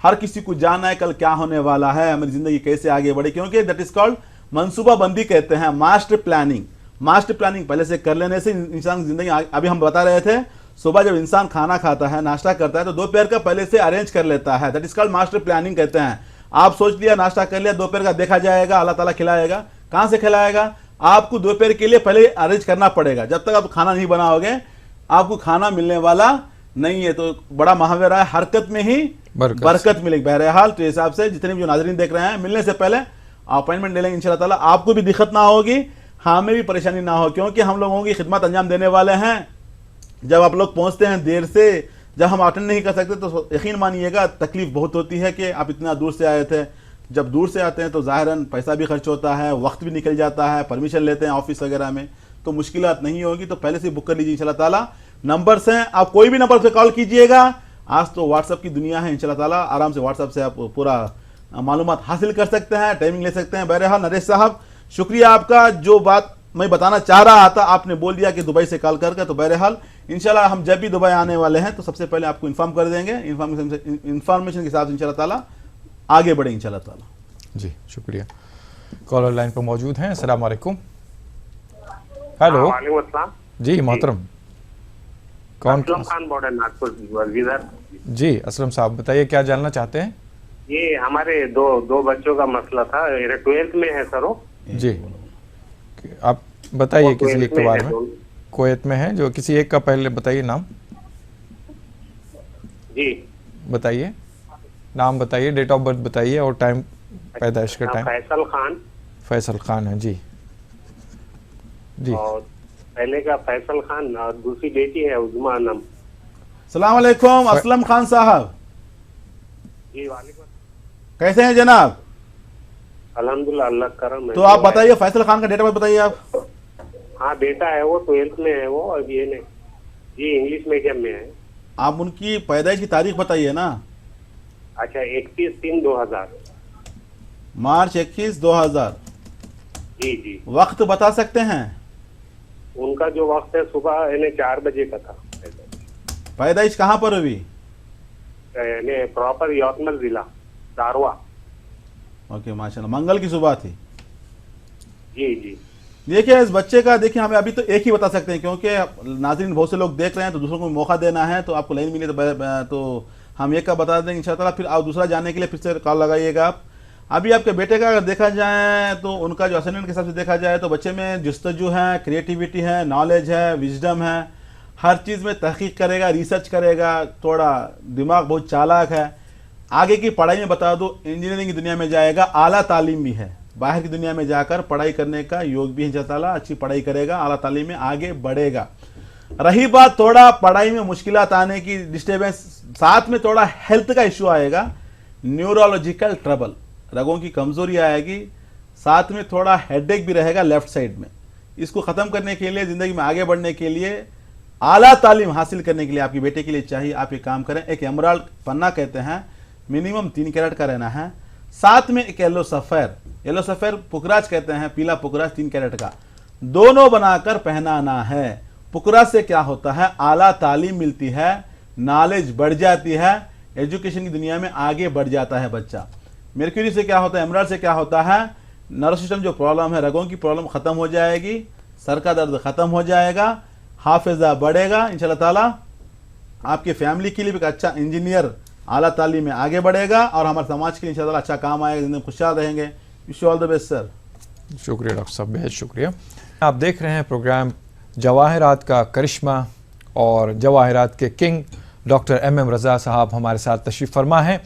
हर किसी को जानना है कल क्या होने वाला है, हमारी ज़िंदगी कैसे आगे बढ़े, क्योंकि दैट इज़ कॉल्ड मनसूबा बंदी कहते हैं, मास्टर प्लानिंग। मास्टर प्लानिंग पहले से कर लेने से इंसान की ज़िंदगी, अभी हम बता रहे थे, सुबह जब इंसान खाना खाता है, नाश्ता करता है, तो दोपहर का पहले से अरेंज कर लेता है, that is called master planning कहते हैं। आप सोच लिया, नाश्ता कर लिया, दोपहर का देखा जाएगा, अल्लाह ताला खिलाएगा। कहाँ से खिलाएगा? आपको दोपहर के लिए पहले अरेंज करना पड़ेगा। जब तक आप खाना नहीं बनाओगे आपको खाना मिलने वाला नहीं है। तो बड़ा महावरा है, हरकत में ही बरकत मिलेगी। बहरहाल तो हिसाब से जितने भी जो नाजरीन देख रहे हैं, मिलने से पहले अपॉइंटमेंट ले लेंगे इंशाल्लाह ताला। आपको भी दिक्कत ना होगी, हमें भी परेशानी ना हो, क्योंकि हम लोगों की खिदमत अंजाम देने वाले हैं। जब आप लोग पहुंचते हैं देर से, जब हम अटेंड नहीं कर सकते तो यकीन मानिएगा तकलीफ बहुत होती है कि आप इतना दूर से आए थे। जब दूर से आते हैं तो ज़ाहिरन पैसा भी खर्च होता है, वक्त भी निकल जाता है, परमिशन लेते हैं ऑफिस वगैरह में, तो मुश्किलात नहीं होगी। तो पहले से बुक कर लीजिए इंशाल्लाह ताला। नंबर्स हैं, आप कोई भी नंबर से कॉल कीजिएगा। आज तो व्हाट्सअप की दुनिया है, इंशाल्लाह ताला आराम से व्हाट्सअप से आप पूरा मालूमात हासिल कर सकते हैं, टाइमिंग ले सकते हैं। बहरहाल नरेश साहब, शुक्रिया आपका। जो बात मैं बताना चाह रहा था आपने बोल दिया कि दुबई से कॉल करके, तो बहरहाल इंशाल्लाह हम जब भी दुबई आने वाले हैं तो सबसे पहले आपको इन्फॉर्म कर देंगे। इन्फॉर्मेशन के साथ इंशाल्लाह ताला आगे बढ़े इंशाल्लाह ताला। जी शुक्रिया। कॉलर लाइन पर मौजूद हैं। अस्सलाम वालेकुम। हेलो। वालेकुम अस्सलाम। जी मोहतरम, कौन? असलम खान बॉर्डर नागपुर विदर। जी असलम साहब बताइए, क्या जानना चाहते हैं? ये हमारे दो बच्चों का मसला था, 12th में है सर वो। जी आप बताइए किसी एक के बारे में। कुवैत में है, जो किसी एक का पहले बताइए नाम। जी बताइए, नाम बताइए, डेट ऑफ बर्थ बताइए और टाइम, पैदाइश का टाइम। फैसल खान। फैसल खान है जी। जी और पहले का फैसल खान और दूसरी बेटी है उज़मा अनम। अस्सलाम वालेकुम असलम खान साहब। जी वालेकुम। कैसे हैं जनाब? अल्हम्दुलिल्लाह, अल्लाह करम है। तो आप बताइए फैसल खान का डेट ऑफ बर्थ बताइए आप। हाँ बेटा है वो, 12th में है वो, और ये नहीं जी इंग्लिश मीडियम में है। आप उनकी पैदाइश की तारीख बताइए ना। अच्छा 31/3/2000। मार्च 21, 2000। जी जी। वक्त बता सकते हैं? उनका जो वक्त है सुबह 4 बजे का था। पैदाइश कहाँ पर हुई? प्रॉपर यवतमाल जिला दारवा। ओके माशाल्लाह, मंगल की सुबह थी। जी जी। देखिए इस बच्चे का, देखिए हमें अभी तो एक ही बता सकते हैं, क्योंकि नाज़रीन बहुत से लोग देख रहे हैं तो दूसरों को मौका देना है। तो आपको लाइन मिली तो हम एक का बता देंगे इंशाअल्लाह। फिर आप दूसरा जानने के लिए फिर से कॉल लगाइएगा आप। अभी आपके बेटे का अगर देखा जाए तो उनका जो असाइनमेंट के हिसाब से देखा जाए तो बच्चे में जस्तजू है, क्रिएटिविटी है, नॉलेज है, विजडम है, हर चीज़ में तहकीक करेगा, रिसर्च करेगा, थोड़ा दिमाग बहुत चालाक है। आगे की पढ़ाई में बता दो, इंजीनियरिंग की दुनिया में जाएगा, आला तालीम भी है, बाहर की दुनिया में जाकर पढ़ाई करने का योग भी है इंशाअल्लाह। अच्छी पढ़ाई करेगा, आला तालीम में आगे बढ़ेगा। रही बात थोड़ा पढ़ाई में मुश्किलात आने की, डिस्टर्बेंस, साथ में थोड़ा हेल्थ का इशू आएगा, न्यूरोलॉजिकल ट्रबल, रगों की कमजोरी आएगी, साथ में थोड़ा हेडेक भी रहेगा लेफ्ट साइड में। इसको ख़त्म करने के लिए, ज़िंदगी में आगे बढ़ने के लिए, आला तालीम हासिल करने के लिए आपके बेटे के लिए चाहिए आप एक काम करें, एक एमराल्ड पन्ना कहते हैं, मिनिमम 3 कैरेट का रहना है, साथ में एक येलो सफ़ेर पुखराज कहते हैं, पीला पुखराज 3 कैरेट का, दोनों बनाकर पहनाना है। पुखराज से क्या होता है, आला तालीम मिलती है, नॉलेज बढ़ जाती है, एजुकेशन की दुनिया में आगे बढ़ जाता है बच्चा। मर्क्यूरी से क्या होता है, एमराल्ड से क्या होता है, नर्व सिस्टम जो प्रॉब्लम है, रगों की प्रॉब्लम ख़त्म हो जाएगी, सर का दर्द ख़त्म हो जाएगा, हाफिज़ा बढ़ेगा इंशाअल्लाह ताला। आपकी फैमिली के लिए भी एक अच्छा इंजीनियर आला तालीम में आगे बढ़ेगा और हमारे समाज के लिए इंशाअल्लाह अच्छा काम आएगा, जिंदगी खुशहाल रहेंगे। Wish you all the best sir. शुक्रिया डॉक्टर साहब, बेहद शुक्रिया। आप देख रहे हैं प्रोग्राम जवाहिरात का करिश्मा और जवाहिरात के किंग डॉक्टर एम रज़ा साहब हमारे साथ तशरीफ़ फरमा हैं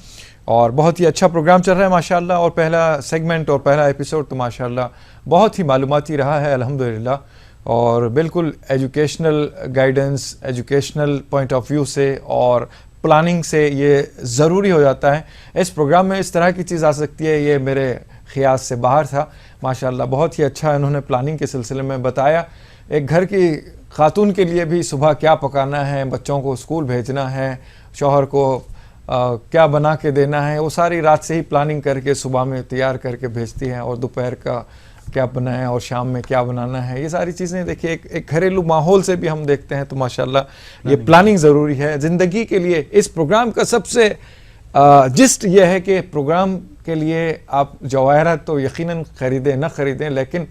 और बहुत ही अच्छा प्रोग्राम चल रहा है माशाल्लाह। और पहला सेगमेंट और पहला एपिसोड तो माशाल्लाह बहुत ही मालूमाती रहा है अल्हम्दुलिल्लाह, और बिल्कुल educational guidance, educational point of view से और प्लानिंग से ये ज़रूरी हो जाता है। इस प्रोग्राम में इस तरह की चीज़ आ सकती है, ये मेरे ख़याल से बाहर था माशाल्लाह। बहुत ही अच्छा इन्होंने प्लानिंग के सिलसिले में बताया। एक घर की खातून के लिए भी सुबह क्या पकाना है, बच्चों को स्कूल भेजना है, शौहर को क्या बना के देना है, वो सारी रात से ही प्लानिंग करके सुबह में तैयार करके भेजती हैं, और दोपहर का क्या बनाएं और शाम में क्या बनाना है, ये सारी चीज़ें देखिए एक घरेलू माहौल से भी हम देखते हैं। तो माशाल्लाह ये प्लानिंग ज़रूरी है ज़िंदगी के लिए। इस प्रोग्राम का सबसे जिस्ट ये है कि प्रोग्राम के लिए आप जवाहरात तो यकीनन ख़रीदें न ख़रीदें, लेकिन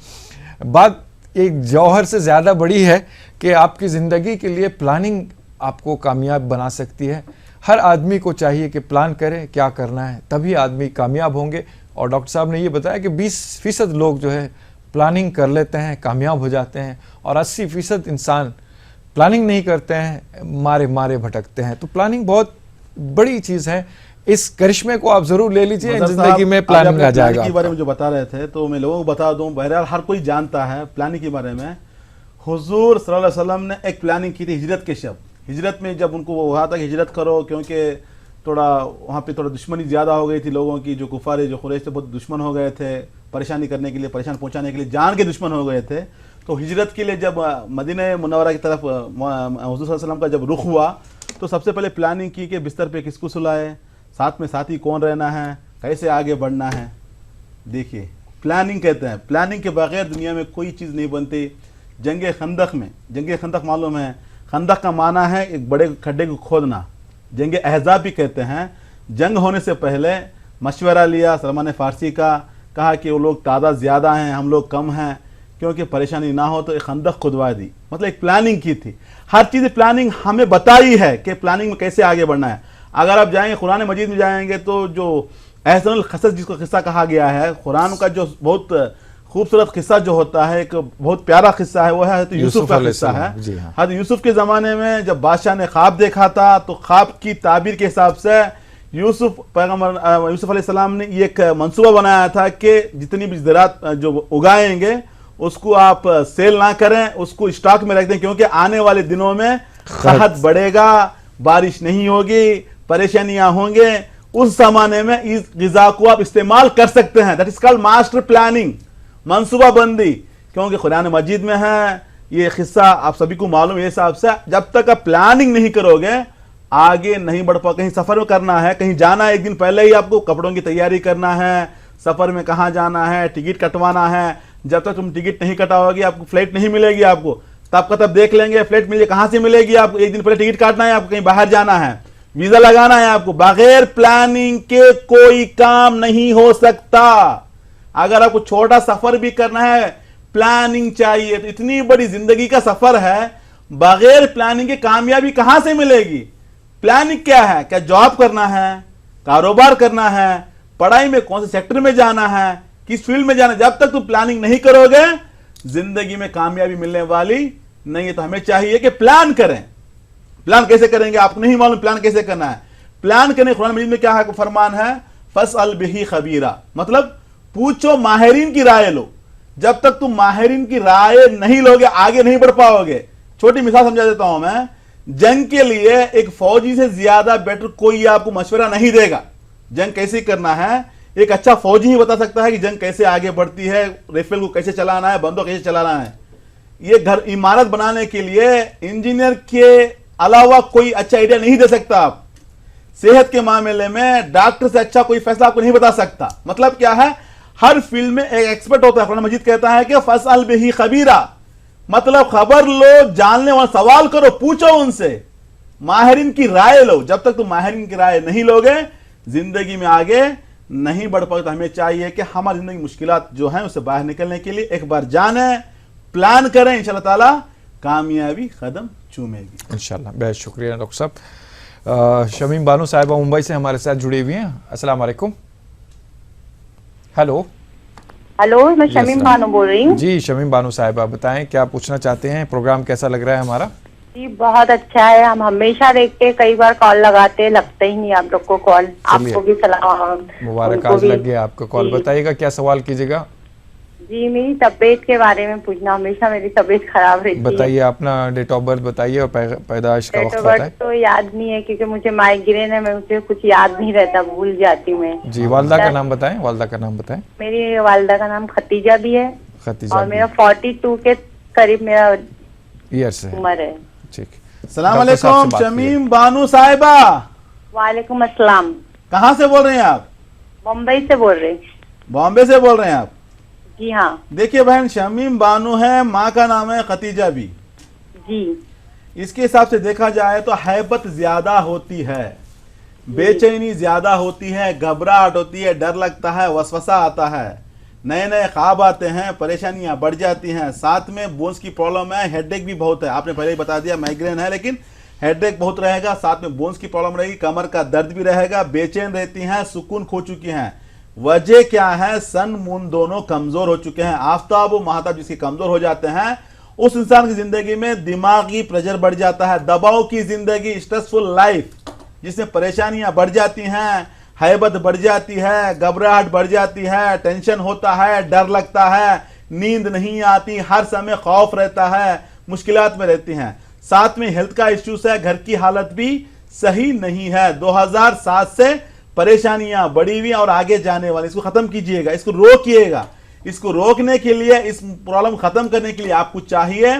बात एक जौहर से ज़्यादा बड़ी है कि आपकी ज़िंदगी के लिए प्लानिंग आपको कामयाब बना सकती है। हर आदमी को चाहिए कि प्लान करें क्या करना है, तभी आदमी कामयाब होंगे। और डॉक्टर साहब ने ये बताया कि 20% लोग जो है प्लानिंग कर लेते हैं, कामयाब हो जाते हैं, और 80% इंसान प्लानिंग नहीं करते हैं, मारे मारे भटकते हैं। तो प्लानिंग बहुत बड़ी चीज़ है। इस करिश्मे को आप ज़रूर ले लीजिए, ज़िंदगी में प्लानिंग आ जाएगा। के बारे में जो बता रहे थे तो मैं लोगों को बता दूं, बहरहाल हर कोई जानता है प्लानिंग के बारे में। हुजूर सल्लल्लाहु अलैहि वसल्लम ने एक प्लानिंग की थी हिजरत के शब्द। हिजरत में जब उनको वो कहा था कि हिजरत करो, क्योंकि थोड़ा वहाँ पे थोड़ा दुश्मनी ज़्यादा हो गई थी लोगों की, जो कुफार जो कुरैश थे बहुत दुश्मन हो गए थे, परेशानी करने के लिए, परेशान पहुँचाने के लिए जान के दुश्मन हो गए थे। तो हिजरत के लिए जब मदीना मुनव्वरा की तरफ हुजूर सल्लल्लाहु अलैहि वसल्लम का जब रुख हुआ तो सबसे पहले प्लानिंग की कि बिस्तर पे किसको सुलाए, साथ में साथी कौन रहना है, कैसे आगे बढ़ना है। देखिए प्लानिंग कहते हैं, प्लानिंग के बगैर दुनिया में कोई चीज़ नहीं बनती। जंग खंदक में, जंग खंदक मालूम है, खंदक का माना है एक बड़े खड्डे को खोदना, जंग अहज़ाब भी कहते हैं। जंग होने से पहले मशवरा लिया सलमान फारसी का, कहा कि वो लोग तादाद ज़्यादा हैं, हम लोग कम हैं, क्योंकि परेशानी ना हो तो एक खंदक खुदवा दी। मतलब एक प्लानिंग की थी। हर चीज़ प्लानिंग हमें बताई है कि प्लानिंग में कैसे आगे बढ़ना है। अगर आप जाएंगे कुरान मजीद में जाएंगे तो जो अहसनुल क़सस जिसको किस्सा कहा गया है, कुरान का जो बहुत खूबसूरत किस्सा जो होता है, एक बहुत प्यारा किस्सा है, वो है तो यूसुफ का किस्सा है। हज़रत यूसुफ के ज़माने में जब बादशाह ने ख्वाब देखा था तो ख्वाब की ताबीर के हिसाब से यूसुफ पैगम्बर यूसुफ अलैहिस्सलाम ने ये एक मंसूबा बनाया था कि जितनी भी ज़राअत जो उगाएंगे उसको आप सेल ना करें, उसको स्टॉक में रख दें, क्योंकि आने वाले दिनों में कहत बढ़ेगा, बारिश नहीं होगी, परेशानियां होंगे। उस जमाने में इस ग़िज़ा को आप इस्तेमाल कर सकते हैं। That is called master planning, मंसूबा बंदी, क्योंकि कुरान मजीद में है ये किस्सा, आप सभी को मालूम है। हिसाब से जब तक आप प्लानिंग नहीं करोगे आगे नहीं बढ़ पाओ। कहीं सफर में करना है, कहीं जाना है, एक दिन पहले ही आपको कपड़ों की तैयारी करना है, सफर में कहाँ जाना है, टिकट कटवाना है। जब तक तुम टिकट नहीं कटाओगे आपको फ्लाइट नहीं मिलेगी। आपको तब का तब देख लेंगे फ्लाइट मिलेगी, कहाँ से मिलेगी आपको। एक दिन पहले टिकट काटना है, आपको कहीं बाहर जाना है, वीजा लगाना है आपको। बगैर प्लानिंग के कोई काम नहीं हो सकता। अगर आपको छोटा सफर भी करना है प्लानिंग चाहिए। तो इतनी बड़ी जिंदगी का सफर है, बगैर प्लानिंग के कामयाबी कहां से मिलेगी। प्लानिंग क्या है, क्या जॉब करना है, कारोबार करना है, पढ़ाई में कौन से सेक्टर में जाना है, किस फील्ड में जाना है। जब तक तुम प्लानिंग नहीं करोगे जिंदगी में कामयाबी मिलने वाली नहीं है। तो हमें चाहिए कि प्लान करें। प्लान कैसे करेंगे, आपको नहीं मालूम प्लान कैसे करना है। प्लान करने कुरान मजीद में क्या है, फरमान है फसअल बिही खबीरा, मतलब पूछो माहिरीन की राय लो। जब तक तुम माहिरीन की राय नहीं लोगे आगे नहीं बढ़ पाओगे। छोटी मिसाल समझा देता हूं मैं। जंग के लिए एक फौजी से ज्यादा बेटर कोई आपको मशवरा नहीं देगा जंग कैसे करना है। एक अच्छा फौजी ही बता सकता है कि जंग कैसे आगे बढ़ती है, राइफल को कैसे चलाना है, बंदूक कैसे चलाना है। ये घर इमारत बनाने के लिए इंजीनियर के अलावा कोई अच्छा आइडिया नहीं दे सकता। आप सेहत के मामले में डॉक्टर से अच्छा कोई फैसला आपको नहीं बता सकता। मतलब क्या है, हर फील्ड में एक एक्सपर्ट होता है। कुरान मजीद कहता है कि फसअल बिही खबीरा, मतलब खबर लो, जानने वाला, सवाल करो, पूछो उनसे, माहिरीन की राय लो। जब तक तुम माहिरीन की राय नहीं लोगे जिंदगी में आगे नहीं बढ़ पाओगे। तो हमें चाहिए कि हमारी जिंदगी मुश्किलात जो हैं उससे बाहर निकलने के लिए एक बार जाने, प्लान करें, इंशाल्लाह ताला कामयाबी कदम चूमेगी इंशाल्लाह। बहुत शुक्रिया डॉक्टर साहब। शमीम बानो साहिबा मुंबई से हमारे साथ जुड़ी हुई हैं। अस्सलाम वालेकुम। हेलो मैं शमीम बानो बोल रही हूँ। जी शमीम बानो साहिबा, बताएं क्या पूछना चाहते हैं, प्रोग्राम कैसा लग रहा है हमारा। जी बहुत अच्छा है, हम हमेशा देखते हैं, कई बार कॉल लगाते हैं, लगता ही नहीं आप लोग को कॉल। आपको भी सलाम, मुबारक, उनको आज भी। लग गया आपको कॉल। जी। बताइएगा क्या सवाल कीजिएगा। जी मेरी तबीयत के बारे में पूछना, हमेशा मेरी तबीयत खराब रहती है। बताइए अपना डेट ऑफ बर्थ बताइए और पैदाइश का डेट वक्त ऑफ बर्थ बताएं। तो याद नहीं है क्योंकि मुझे माइग्रेन है, मुझे कुछ याद नहीं रहता, भूल जाती हूँ मैं। जी, वालदा का नाम बताएं, वालदा का नाम बताएं। मेरी वालदा का नाम खतीजा भी है खतीजा और भी। मेरा 42 के करीब मेरा ईयर्स है। उम्र है। ठीक। सलाम डॉक्टर साहब अलैकुम से बात शमीम बानू साहिबा, वालेकुम अस्सलाम। कहाँ से बोल रहे हैं आप? मुंबई से बोल रहे हैं। बॉम्बे से बोल रहे हैं आप? जी हाँ। देखिए बहन, शमीम बानू है, माँ का नाम है खतीजा भी। जी। इसके हिसाब से देखा जाए तो हैबत ज्यादा होती है, बेचैनी ज्यादा होती है, घबराहट होती है, डर लगता है, वसवसा आता है, नए नए ख्वाब आते हैं, परेशानियां बढ़ जाती हैं, साथ में बोन्स की प्रॉब्लम है, हेडेक भी बहुत है। आपने पहले ही बता दिया माइग्रेन है, लेकिन हेडेक बहुत रहेगा, साथ में बोन्स की प्रॉब्लम रहेगी, कमर का दर्द भी रहेगा, बेचैन रहती हैं, सुकून खो चुकी हैं। वजह क्या है? सन मून दोनों कमजोर हो चुके हैं। आफ्ताब और महताब जिसके कमजोर हो जाते हैं, उस इंसान की जिंदगी में दिमागी प्रेशर बढ़ जाता है, दबाव की जिंदगी, स्ट्रेसफुल लाइफ, जिसमें परेशानियां बढ़ जाती हैं, हैबत बढ़ जाती है, घबराहट बढ़ जाती है, टेंशन होता है, डर लगता है, नींद नहीं आती, हर समय खौफ रहता है, मुश्किलात में रहती हैं। साथ में हेल्थ का इश्यूज है, घर की हालत भी सही नहीं है। 2007 से परेशानियां बढ़ी हुई और आगे जाने वाली, इसको खत्म कीजिएगा, इसको रोकिएगा। इसको रोकने के लिए, इस प्रॉब्लम खत्म करने के लिए आपको चाहिए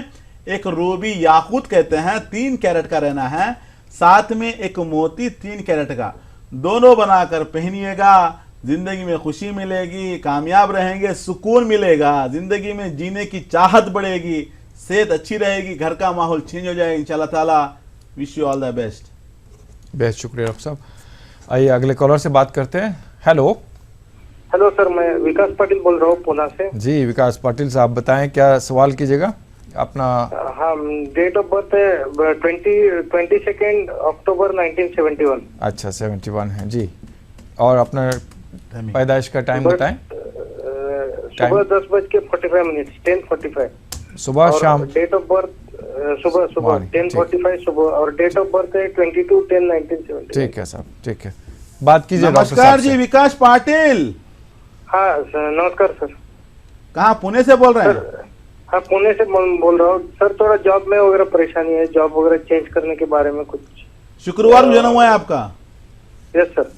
एक रूबी याकूत कहते हैं 3 कैरेट का रहना है, साथ में एक मोती 3 कैरेट का, दोनों बनाकर पहनिएगा। जिंदगी में खुशी मिलेगी, कामयाब रहेंगे, सुकून मिलेगा, जिंदगी में जीने की चाहत बढ़ेगी, सेहत अच्छी रहेगी, घर का माहौल चेंज हो जाएगा इंशाल्लाह ताला। Wish you all the best. बेहद शुक्रिया डॉक्टर साहब। आइए अगले कॉलर से बात करते हैं। हेलो। हेलो सर, मैं विकास पाटिल बोल रहा हूँ पूना से। जी विकास पाटिल साहब, बताएं क्या सवाल कीजिएगा अपना। हाँ, डेट ऑफ बर्थ है 22 अक्टूबर 1971। अच्छा 71 है जी। और अपना पैदाइश का टाइम बताएं। सुबह 10:45, 10:45 सुबह शाम। डेट ऑफ बर्थ सुबह 10:45 सुबह, और डेट ऑफ बर्थ है 22/10/1970। ठीक है साहब, ठीक है, बात कीजिए डॉक्टर नमस्कार साहब जी से। विकास पाटिल। हाँ सर, नमस्कार सर। कहाँ, पुणे से बोल रहे हैं? हाँ, पुणे से बोल रहा हूँ सर। थोड़ा जॉब में वगैरह परेशानी है, जॉब वगैरह चेंज करने के बारे में कुछ। शुक्रवार को जन्म हुआ है आपका? Yes sir.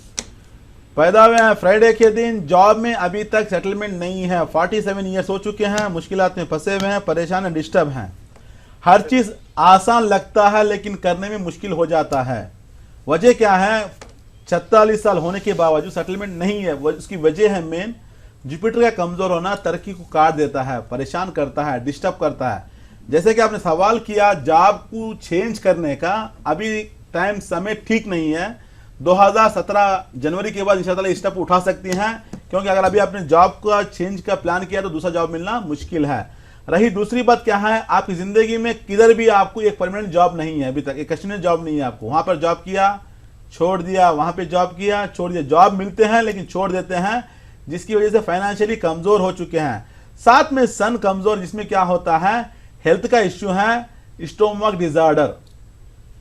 पैदा हुए हैं फ्राइडे के दिन। जॉब में अभी तक सेटलमेंट नहीं है, 47 ईयर्स हो चुके हैं, मुश्किलात में फंसे हुए हैं, परेशान हैं, डिस्टर्ब हैं। हर चीज आसान लगता है लेकिन करने में मुश्किल हो जाता है। वजह क्या है? 46 साल होने के बावजूद सेटलमेंट नहीं है। उसकी वजह है मेन जुपिटर का कमजोर होना, तरक्की को काट देता है, परेशान करता है, डिस्टर्ब करता है। जैसे कि आपने सवाल किया जॉब को चेंज करने का, अभी टाइम समय ठीक नहीं है। 2017 जनवरी के बाद इंशाल्लाह स्टेप उठा सकती हैं, क्योंकि अगर अभी आपने जॉब का चेंज का प्लान किया तो दूसरा जॉब मिलना मुश्किल है। रही दूसरी बात क्या है, आपकी जिंदगी में किधर भी आपको एक परमानेंट जॉब नहीं है, अभी तक एक कंटिन्यूअस जॉब नहीं है आपको। वहां पर जॉब किया, छोड़ दिया, वहां पे जॉब किया, छोड़ दिया। जॉब मिलते हैं लेकिन छोड़ देते हैं, जिसकी वजह से फाइनेंशियली कमजोर हो चुके हैं। साथ में सन कमजोर, जिसमें क्या होता है, हेल्थ का इश्यू है, स्टोमक डिसऑर्डर,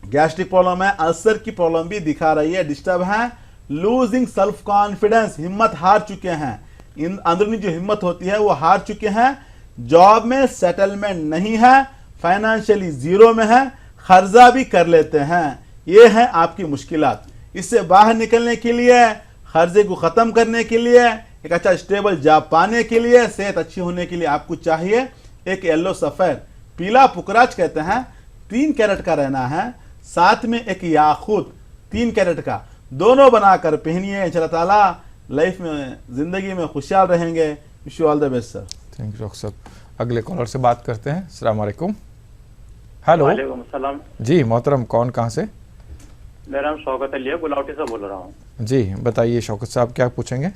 गैस्ट्रिक प्रॉब्लम है, अल्सर की प्रॉब्लम भी दिखा रही है, डिस्टर्ब है, लूजिंग सेल्फ कॉन्फिडेंस, हिम्मत हार चुके हैं, इन अंदरूनी जो हिम्मत होती है वो हार चुके हैं। जॉब में सेटलमेंट नहीं है, फाइनेंशियली जीरो में है, खर्जा भी कर लेते हैं। ये है आपकी मुश्किलात। इससे बाहर निकलने के लिए, खर्जे को खत्म करने के लिए, एक अच्छा स्टेबल जॉब पाने के लिए, सेहत अच्छी होने के लिए आपको चाहिए एक येलो सफेद, पीला पुकराज कहते हैं, 3 कैरेट का रहना है, साथ में एक याकूत 3 कैरेट का, दोनों बनाकर पहनिए। इंशाल्लाह ताला लाइफ में, जिंदगी में खुशहाल रहेंगे। Wish you all the best sir. Thank you doctor साहब। अगले कॉलर से बात करते हैं। अस्सलाम वालेकुम। हेलो। वालेकुम सलाम। जी मोहतरम, कौन कहाँ से? मेरा नाम शौकत अली है, गुलावटी से बोल रहा हूँ। जी बताइए शौकत साहब, क्या पूछेंगे?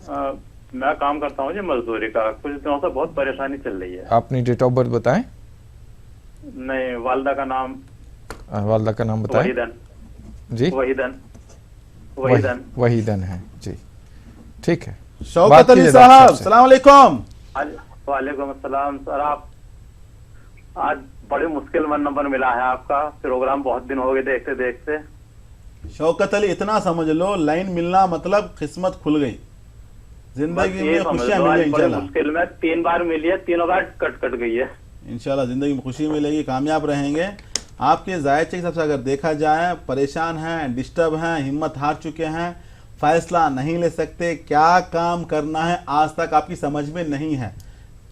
मैं काम करता हूँ जी मजदूरी का, कुछ दिनों से बहुत परेशानी चल रही है। अपनी डेट ऑफ बर्थ बताएं। नहीं, वालदा का नाम? वालदा का नाम बताएं। वहीदन। जी वहीदन है जी, ठीक है। शौकत अली साहब, सलाम अलैकुम। वालेकुम अस्सलाम सर। आप आज बड़े मुश्किल में नंबर मिला है आपका। प्रोग्राम बहुत दिन हो गए देखते देखते। शौकत अली, इतना समझ लो, लाइन मिलना मतलब किस्मत खुल गई, जिंदगी में खुशियां मिली इंशाल्लाह। मुश्किल में 3 बार मिली है, तीनों बार कट गई है। इंशाल्लाह जिंदगी में खुशी मिलेगी, कामयाब रहेंगे। आपके जायचे के हिसाब से अगर देखा जाए, परेशान हैं, डिस्टर्ब हैं, हिम्मत हार चुके हैं, फैसला नहीं ले सकते, क्या काम करना है आज तक आपकी समझ में नहीं है।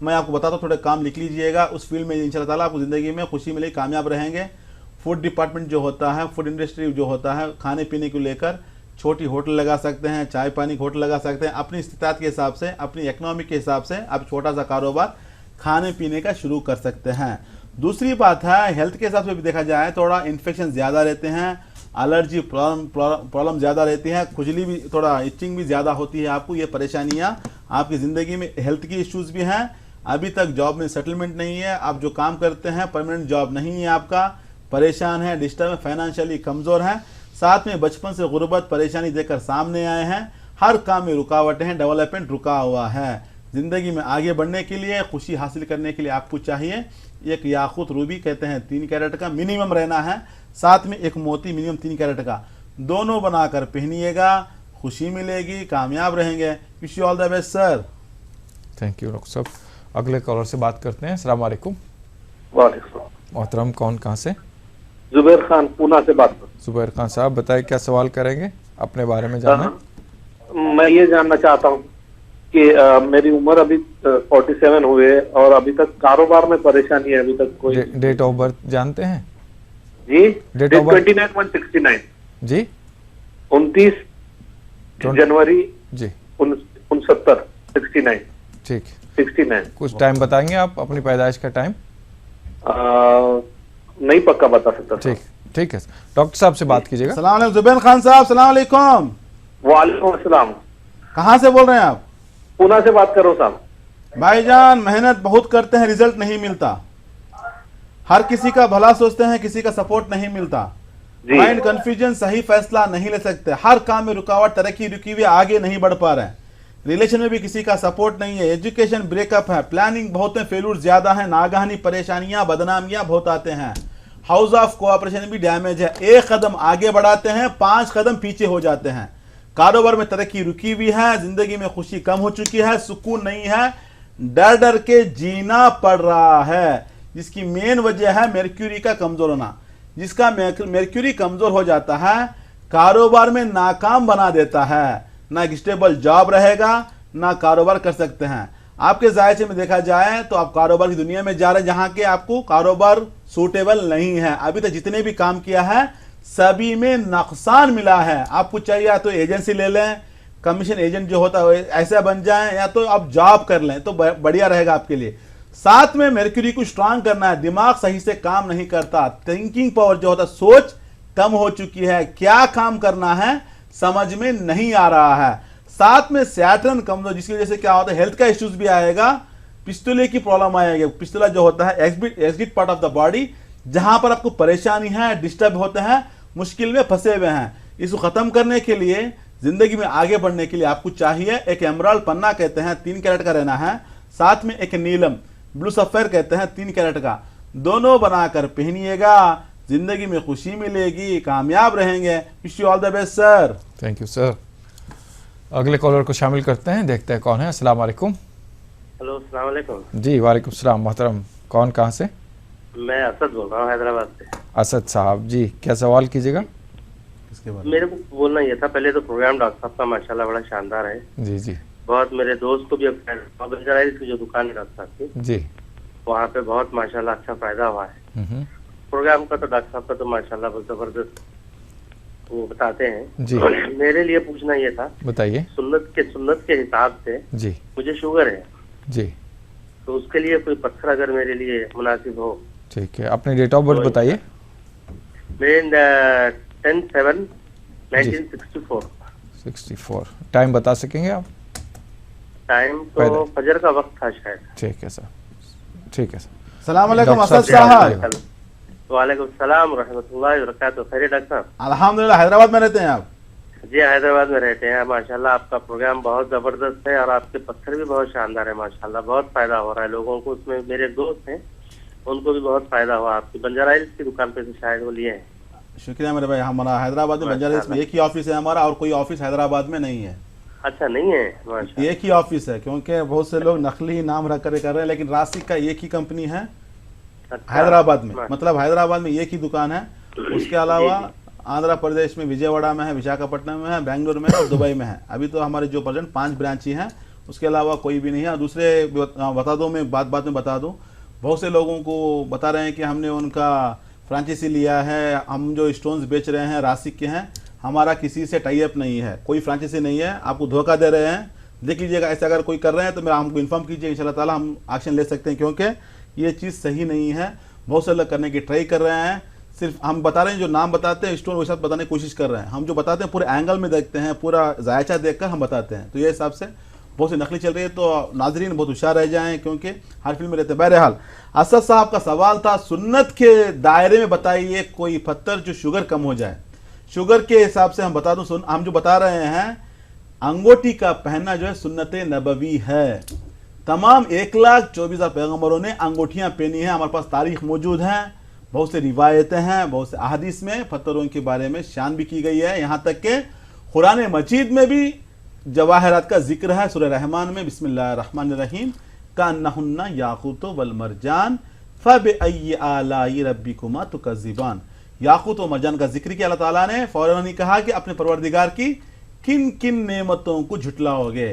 मैं आपको बताता हूँ, थोड़े काम लिख लीजिएगा, उस फील्ड में इंशाल्लाह ताला आपको ज़िंदगी में खुशी मिलेगी, कामयाब रहेंगे। फूड डिपार्टमेंट जो होता है, फूड इंडस्ट्री जो होता है, खाने पीने को लेकर छोटी होटल लगा सकते हैं, चाय पानी की होटल लगा सकते हैं। अपनी इस्तिताअत के हिसाब से, अपनी इकनॉमी के हिसाब से आप छोटा सा कारोबार खाने पीने का शुरू कर सकते हैं। दूसरी बात है, हेल्थ के हिसाब से भी देखा जाए, थोड़ा इन्फेक्शन ज़्यादा रहते हैं, एलर्जी प्रॉब्लम ज़्यादा रहती है, खुजली भी, थोड़ा इचिंग भी ज़्यादा होती है आपको। ये परेशानियाँ आपकी ज़िंदगी में हेल्थ की इश्यूज़ भी हैं। अभी तक जॉब में सेटलमेंट नहीं है, आप जो काम करते हैं परमानेंट जॉब नहीं है आपका, परेशान है, डिस्टर्ब है, फाइनेंशियली कमज़ोर हैं, साथ में बचपन से गुर्बत परेशानी देकर सामने आए हैं, हर काम में रुकावटें हैं, डेवलपमेंट रुका हुआ है। ज़िंदगी में आगे बढ़ने के लिए, खुशी हासिल करने के लिए आपको चाहिए एक याकूत रूबी कहते हैं 3 कैरेट का मिनिमम रहना है, साथ में एक मोती मिनिमम 3 कैरेट का, दोनों बनाकर पहनिएगा, खुशी मिलेगी, कामयाब रहेंगे। Wish you all the best sir. Thank you doctor साहब। अगले कॉलर से बात करते हैं। अस्सलाम वालेकुम। वालेकुम। मोहतरम, कौन कहाँ से? जुबैर खान, पूना से बात कर। जुबैर खान साहब, बताइए क्या सवाल करेंगे, अपने बारे में जानना। मैं ये जानना चाहता हूँ कि मेरी उम्र अभी 47 हुए और अभी तक कारोबार में परेशानी है, अभी तक कोई। डेट ऑफ बर्थ जानते हैं जी? डेट ऑफ बर्थ 29/169 जी? 29 जनवरी जी 69 69 ठीक। 69। कुछ टाइम बताएंगे आप, अपनी पैदाइश का टाइम? नहीं पक्का बता सकता। ठीक, ठीक है। डॉक्टर साहब से बात कीजिएगा। सलाम अलैकुम जुबैर खान साहब। सलाम अलैकुम। वालेकुम अस्सलाम। कहाँ से बोल रहे हैं आप? पूना से बात करो साहब। भाईजान, मेहनत बहुत करते हैं, रिजल्ट नहीं मिलता। हर किसी का भला सोचते हैं, किसी का सपोर्ट नहीं मिलता। माइंड कंफ्यूजन, सही फैसला नहीं ले सकते, हर काम में रुकावट, तरक्की रुकी हुई, आगे नहीं बढ़ पा रहे हैं। रिलेशन में भी किसी का सपोर्ट नहीं है, एजुकेशन ब्रेकअप है, प्लानिंग बहुत है, फेलूर ज्यादा है, नागहानी परेशानियां, बदनामियां बहुत आते हैं, हाउस ऑफ कोऑपरेशन भी डैमेज है। 1 कदम आगे बढ़ाते हैं, 5 कदम पीछे हो जाते हैं। कारोबार में तरक्की रुकी हुई है, जिंदगी में खुशी कम हो चुकी है, सुकून नहीं है, डर डर के जीना पड़ रहा है, जिसकी मेन वजह है मर्क्यूरी का कमजोर होना। जिसका मर्क्यूरी कमजोर हो जाता है, कारोबार में नाकाम बना देता है, ना एक स्टेबल जॉब रहेगा, ना कारोबार कर सकते हैं। आपके जायचे में देखा जाए तो आप कारोबार की दुनिया में जा रहे हैं जहां के आपको कारोबार सूटेबल नहीं है। अभी तक जितने भी काम किया है सभी में नुकसान मिला है। आपको चाहिए या तो एजेंसी ले लें, कमीशन एजेंट जो होता है ऐसा बन जाए, या तो आप जॉब कर लें तो बढ़िया रहेगा आपके लिए। साथ में मर्क्यूरी को स्ट्रांग करना है, दिमाग सही से काम नहीं करता, थिंकिंग पावर जो होता है, सोच कम हो चुकी है, क्या काम करना है समझ में नहीं आ रहा है। साथ में सैटर्न कमजोर, जिसकी वजह से क्या होता है, हेल्थ का इश्यूज भी आएगा, पिस्तुले की प्रॉब्लम आएगी। पिस्तुला जो होता है exit part of the body, जहां पर आपको परेशानी है, डिस्टर्ब होते हैं, मुश्किल में फंसे हुए हैं। इसको खत्म करने के लिए, जिंदगी में आगे बढ़ने के लिए आपको चाहिए एक एमराल्ड पन्ना कहते हैं 3 कैरेट का रहना है, साथ में एक नीलम ब्लू सफेयर कहते हैं 3 कैरेट का, दोनों बनाकर पहनिएगा, जिंदगी में खुशी मिलेगी, कामयाब रहेंगे। Wish you all the best sir. Thank you sir. अगले कॉलर को शामिल करते हैं, देखते हैं कौन है। अस्सलाम वालेकुम। हेलो, अस्सलाम वालेकुम। जी वालेकुम सलाम। मोहतरम, कौन कहाँ से? मैं असद बोल रहा हूँ, हैदराबाद से। असद साहब जी, क्या सवाल कीजिएगा? मेरे को बोलना ये था, पहले तो प्रोग्राम डॉक्टर साहब का माशाल्लाह बड़ा शानदार है। जी जी। बहुत, मेरे दोस्त को भी अब जो दुकान है डॉक्टर साहब की, जी, वहाँ पे बहुत माशाल्लाह अच्छा फायदा हुआ है। प्रोग्राम का तो डॉक्टर साहब का तो माशाल्लाह बहुत जबरदस्त वो बताते हैं जी। मेरे लिए पूछना ये था, बताइए। सुन्नत के हिसाब से जी मुझे शुगर है जी, तो उसके लिए कोई पत्थर अगर मेरे लिए मुनासिब हो। ठीक है, अपनी डेट ऑफ बर्थ बताइए। मेरे 10/7/1964। 64। टाइम बता सकेंगे आप? टाइम तो फजर का वक्त था शायद। ठीक है सर, ठीक है सर। सलाम अलैकुम डॉक्टर असद साहब साहब। वालेकुम सलाम रहमतुल्लाहि व बरकातहू। खैर डॉक्टर साहब? अल्हम्दुलिल्लाह। हैदराबाद में रहते हैं आप? जी हैदराबाद में रहते हैं। माशाल्लाह आपका प्रोग्राम बहुत जबरदस्त है और आपके पत्थर भी बहुत शानदार है। माशाल्लाह बहुत फायदा हो रहा है लोगों को उसमें। मेरे दोस्त हैं उनको भी बहुत फायदा हुआ। आपकी बंजारा हिल्स की दुकान पे से शायद वो लिए हैं। शुक्रिया मेरे भाई। हमारा हैदराबाद में बंजारा हिल्स में एक ही ऑफिस है हमारा, और कोई ऑफिस हैदराबाद में नहीं है। अच्छा, नहीं है? माशाल्लाह। एक ही ऑफिस है, क्योंकि बहुत से लोग नकली नाम रख कर रहे हैं, लेकिन रासिक का एक ही कंपनी है अच्छा, हैदराबाद में। माशाल्लाह। मतलब हैदराबाद में एक ही दुकान है। उसके अलावा जी, आंध्र प्रदेश में विजयवाड़ा में है, विशाखापट्टनम में है, बेंगलुरु में है और दुबई में है। अभी तो हमारे जो प्रेजेंट 5 ब्रांच ही हैं, उसके अलावा कोई भी नहीं है। और दूसरे बता दूं, मैं बात में बता दूं, बहुत से लोगों को बता रहे हैं कि हमने उनका फ्रांचाइजी लिया है, हम जो स्टोन्स बेच रहे हैं रासिक के हैं। हमारा किसी से टाई अप नहीं है, कोई फ्रांचाइजी नहीं है, आपको धोखा दे रहे हैं। देख लीजिएगा, ऐसा अगर कोई कर रहे हैं तो मेरा हमको इन्फॉर्म कीजिए, इंशाल्लाह ताला हम एक्शन ले सकते हैं, क्योंकि ये चीज़ सही नहीं है। बहुत से लोग करने की ट्राई कर रहे हैं। सिर्फ हम बता रहे हैं, जो नाम बताते हैं स्टोन वैसा बताने की कोशिश कर रहे हैं। हम जो बताते हैं पूरे एंगल में देखते हैं, पूरा जायचा देखकर हम बताते हैं। तो ये हिसाब से बहुत सी नकली चल रही है, तो नाजरीन बहुत होशियार रह जाएं, क्योंकि हर फील्ड में रहते हैं। बहरहाल असद साहब का सवाल था, सुन्नत के दायरे में बताइए कोई पत्थर जो शुगर कम हो जाए। शुगर के हिसाब से हम बता दूं, हम जो बता रहे हैं, अंगूठी का पहनना जो है सुन्नत नबवी है। तमाम 1,24,000 पैगंबरों ने अंगूठियां पहनी हैं। हमारे पास तारीख मौजूद है, बहुत से रिवायतें हैं, बहुत से अहादीस में पत्थरों के बारे में शान भी की गई है। यहाँ तक कि कुरान मजीद में भी जवाहरात का जिक्र है। सूरह रहमान में बिस्मिल्लाहिर्रहमानिर्रहीम कान्नहुन्ना याकूत वल मरजान फबिअय्यि आलाई रब्बिकुमा तुकज़्ज़िबान। याकूत व मरजान का जिक्र किया अल्लाह ताला ने। फौरन ही कहा कि अपने परवरदिगार की किन किन नेमतों को झुटलाओगे।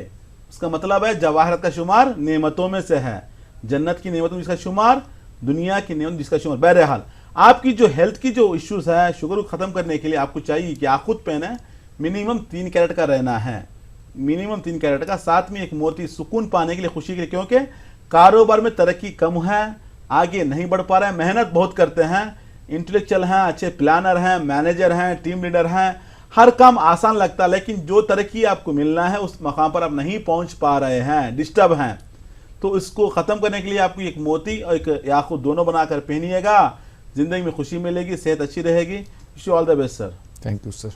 उसका मतलब है जवाहरात का शुमार नेमतों में से है, जन्नत की नेमतों में जिसका शुमार, दुनिया की नेमतों जिसका शुमार। बहरहाल आपकी जो हेल्थ की जो इश्यूज है, शुगर को खत्म करने के लिए आपको चाहिए कि याकूत पहने, मिनिमम 3 कैरेट का रहना है, मिनिमम 3 कैरेट का। साथ में एक मोती सुकून पाने के लिए, खुशी के लिए, क्योंकि कारोबार में तरक्की कम है, आगे नहीं बढ़ पा रहे हैं, मेहनत बहुत करते हैं, इंटेलेक्चुअल हैं, अच्छे प्लानर हैं, मैनेजर हैं, टीम लीडर हैं, हर काम आसान लगता है, लेकिन जो तरक्की आपको मिलना है उस मकाम पर आप नहीं पहुंच पा रहे हैं, डिस्टर्ब हैं। तो इसको ख़त्म करने के लिए आपको एक मोती और एक याकूत दोनों बनाकर पहनिएगा, ज़िंदगी में खुशी मिलेगी, सेहत अच्छी रहेगी। Wish you all the best sir. Thank you sir.